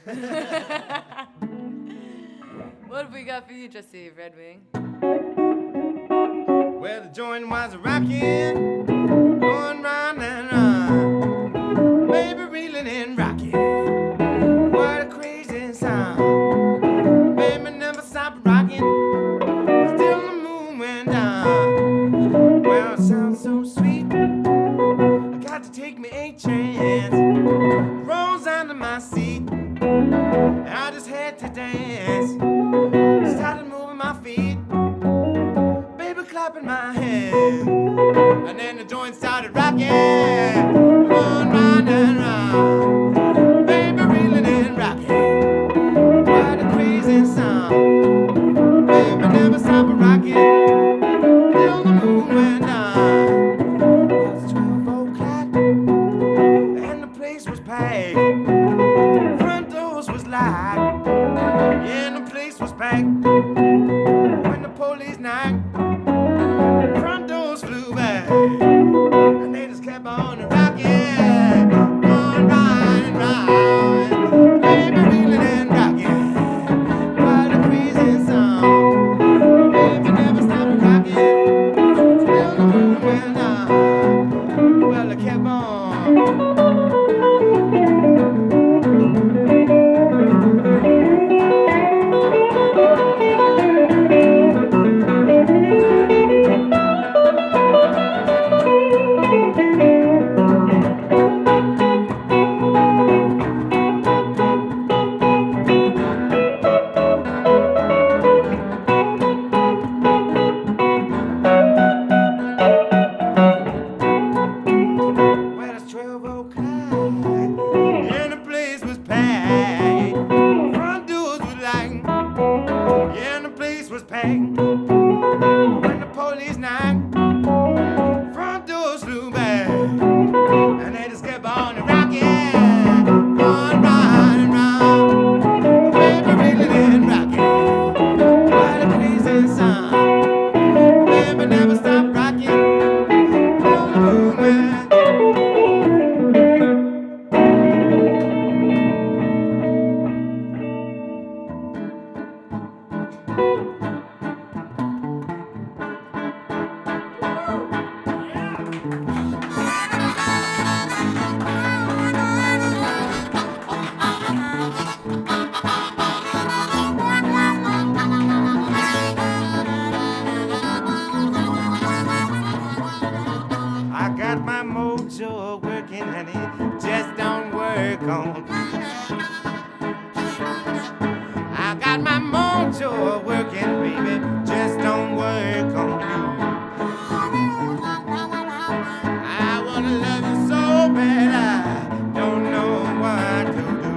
What have we got for you, Jesse Redwing? Well, the joint was rocking, going round and round, baby reeling and rocking. What a crazy sound, baby never stopped rocking, till the moon went down. Well, it sounds so sweet, I got to take me a chance. Rose under my seat, I just had to dance. Started moving my feet, clapping my hands, and then the joint started rocking, going round and round, baby reeling and rocking. What a crazy sound, baby never stopped rocking, till the moon went down. It was 12 o'clock, and the place was packed, front doors was locked, and the place was packed. When the police knocked, front doors flew back, and they just kept on rocking, going round and round, baby reeling and rocking. What a crazy song, baby never stopped rocking, till the moon went down. Well, it kept on. work on. I got my mojo working, baby, just don't work on you. I wanna love you so bad, I don't know what to do.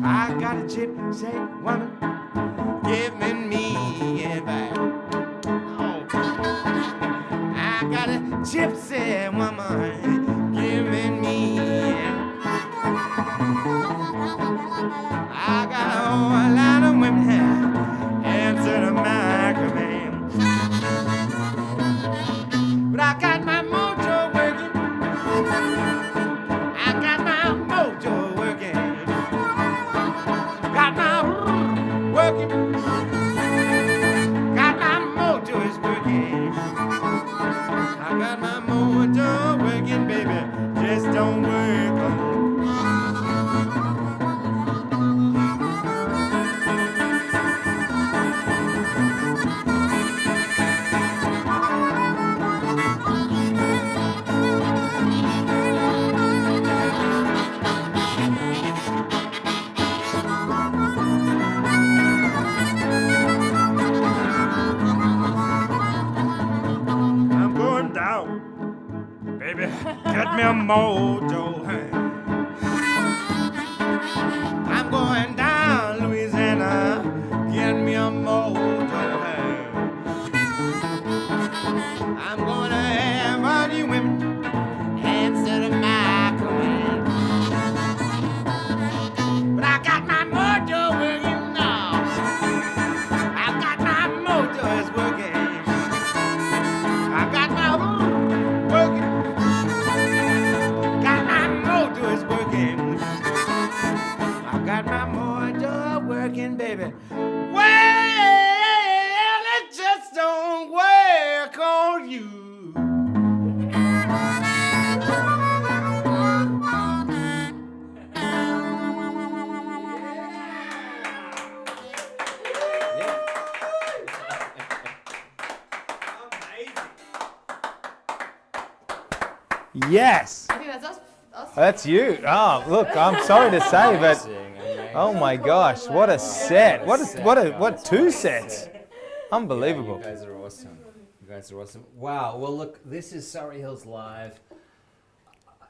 I got a gypsy woman giving me advice. Oh. I got a gypsy woman giving me advice. I got a whole lot of women here answer to my command. But I got my mojo working. I got my mojo working. Got my working. Got my mojo is working. I got my mojo working, baby. Just don't work on. I'm going down, baby. Get me a mojo. Hey. I'm going down, Louisiana. Get me a mojo. Hey. I'm gonna have all you women answer to my command. But I got my mojo working now. I got my mojo is working. I got my working. Got my mojo is working. I got my mojo working, baby. Well, it just don't work on you. Yes. I think that's us. That's you. Oh, look, I'm sorry to say, but oh my gosh, what a set! What two sets? Unbelievable. You guys are awesome. You guys are awesome. Wow. Well, look, this is Surry Hills Live.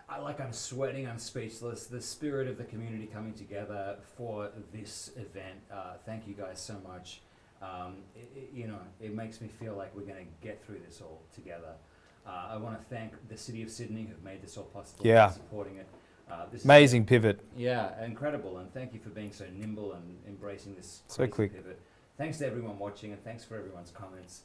I'm sweating. I'm speechless. The spirit of the community coming together for this event. Thank you guys so much. It makes me feel like we're going to get through this all together. I want to thank the City of Sydney who've made this all possible. Yeah. For supporting it. This Amazing pivot. Yeah, incredible, and thank you for being so nimble and embracing this So crazy quick. pivot. Thanks to everyone watching, and thanks for everyone's comments.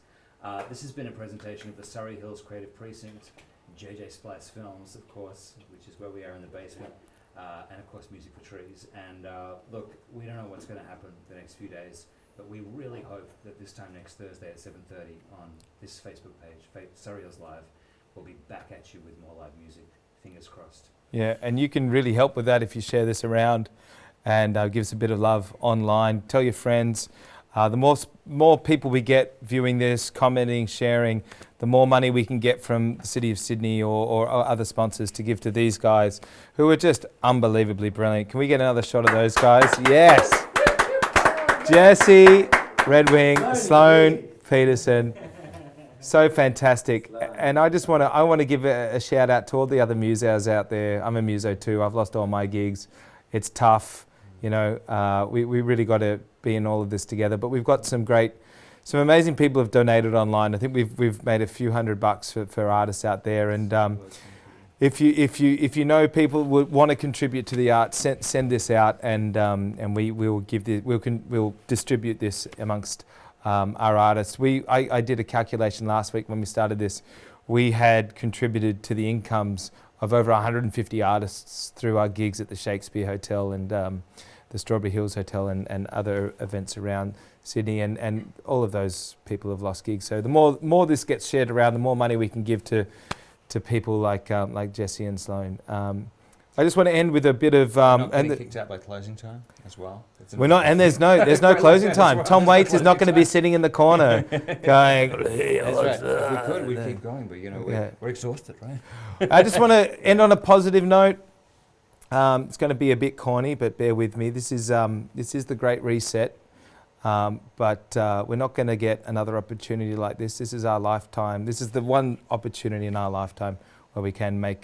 This has been a presentation of the Surry Hills Creative Precinct, JJ Splice Films, of course, which is where we are in the basement, and of course Music for Trees. And look, we don't know what's going to happen the next few days, but we really hope that this time next Thursday at 7:30 on this Facebook page, Surry Hills Live, we'll be back at you with more live music. Fingers crossed. Yeah, and you can really help with that if you share this around and give us a bit of love online. Tell your friends. The more people we get viewing this, commenting, sharing, the more money we can get from the City of Sydney or other sponsors to give to these guys who are just unbelievably brilliant. Can we get another shot of those guys? Yes. Jesse, Redwing, Sloan, Peterson. So fantastic. And I want to give a shout out to all the other musos out there. I'm a muso too. I've lost all my gigs. It's tough. We really got to be in all of this together. But we've got some amazing people have donated online. I think we've made a few $100 for artists out there. And if you know people would want to contribute to the art, send this out, and we'll distribute this amongst our artists. I did a calculation last week when we started this. We had contributed to the incomes of over 150 artists through our gigs at the Shakespeare Hotel and the Strawberry Hills Hotel and other events around Sydney, and all of those people have lost gigs. So the more this gets shared around, the more money we can give to people like Jesse and Sloan. I just want to end with a bit of Not and getting kicked out by closing time as well. we're not, and there's no closing time. Tom Waits is not going to be sitting in the corner going. That's right. If we could, we'd keep going, but we're exhausted, right? I just want to end on a positive note. It's going to be a bit corny, but bear with me. This is the Great Reset, but we're not going to get another opportunity like this. This is our lifetime. This is the one opportunity in our lifetime where we can make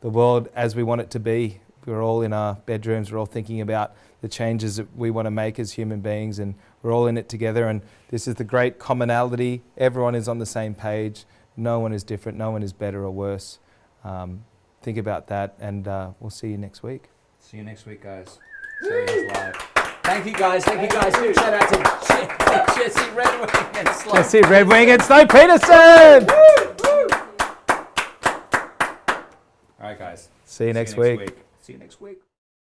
the world as we want it to be. We're all in our bedrooms. We're all thinking about the changes that we want to make as human beings, and we're all in it together. And this is the great commonality. Everyone is on the same page. No one is different. No one is better or worse. Think about that, and we'll see you next week. See you next week, guys. Surry is live. Thank you, guys. Big shout out to Jesse Redwing and Sloan. Jesse Redwing and Sloan Peterson. All right, guys. See you next week. See you next week.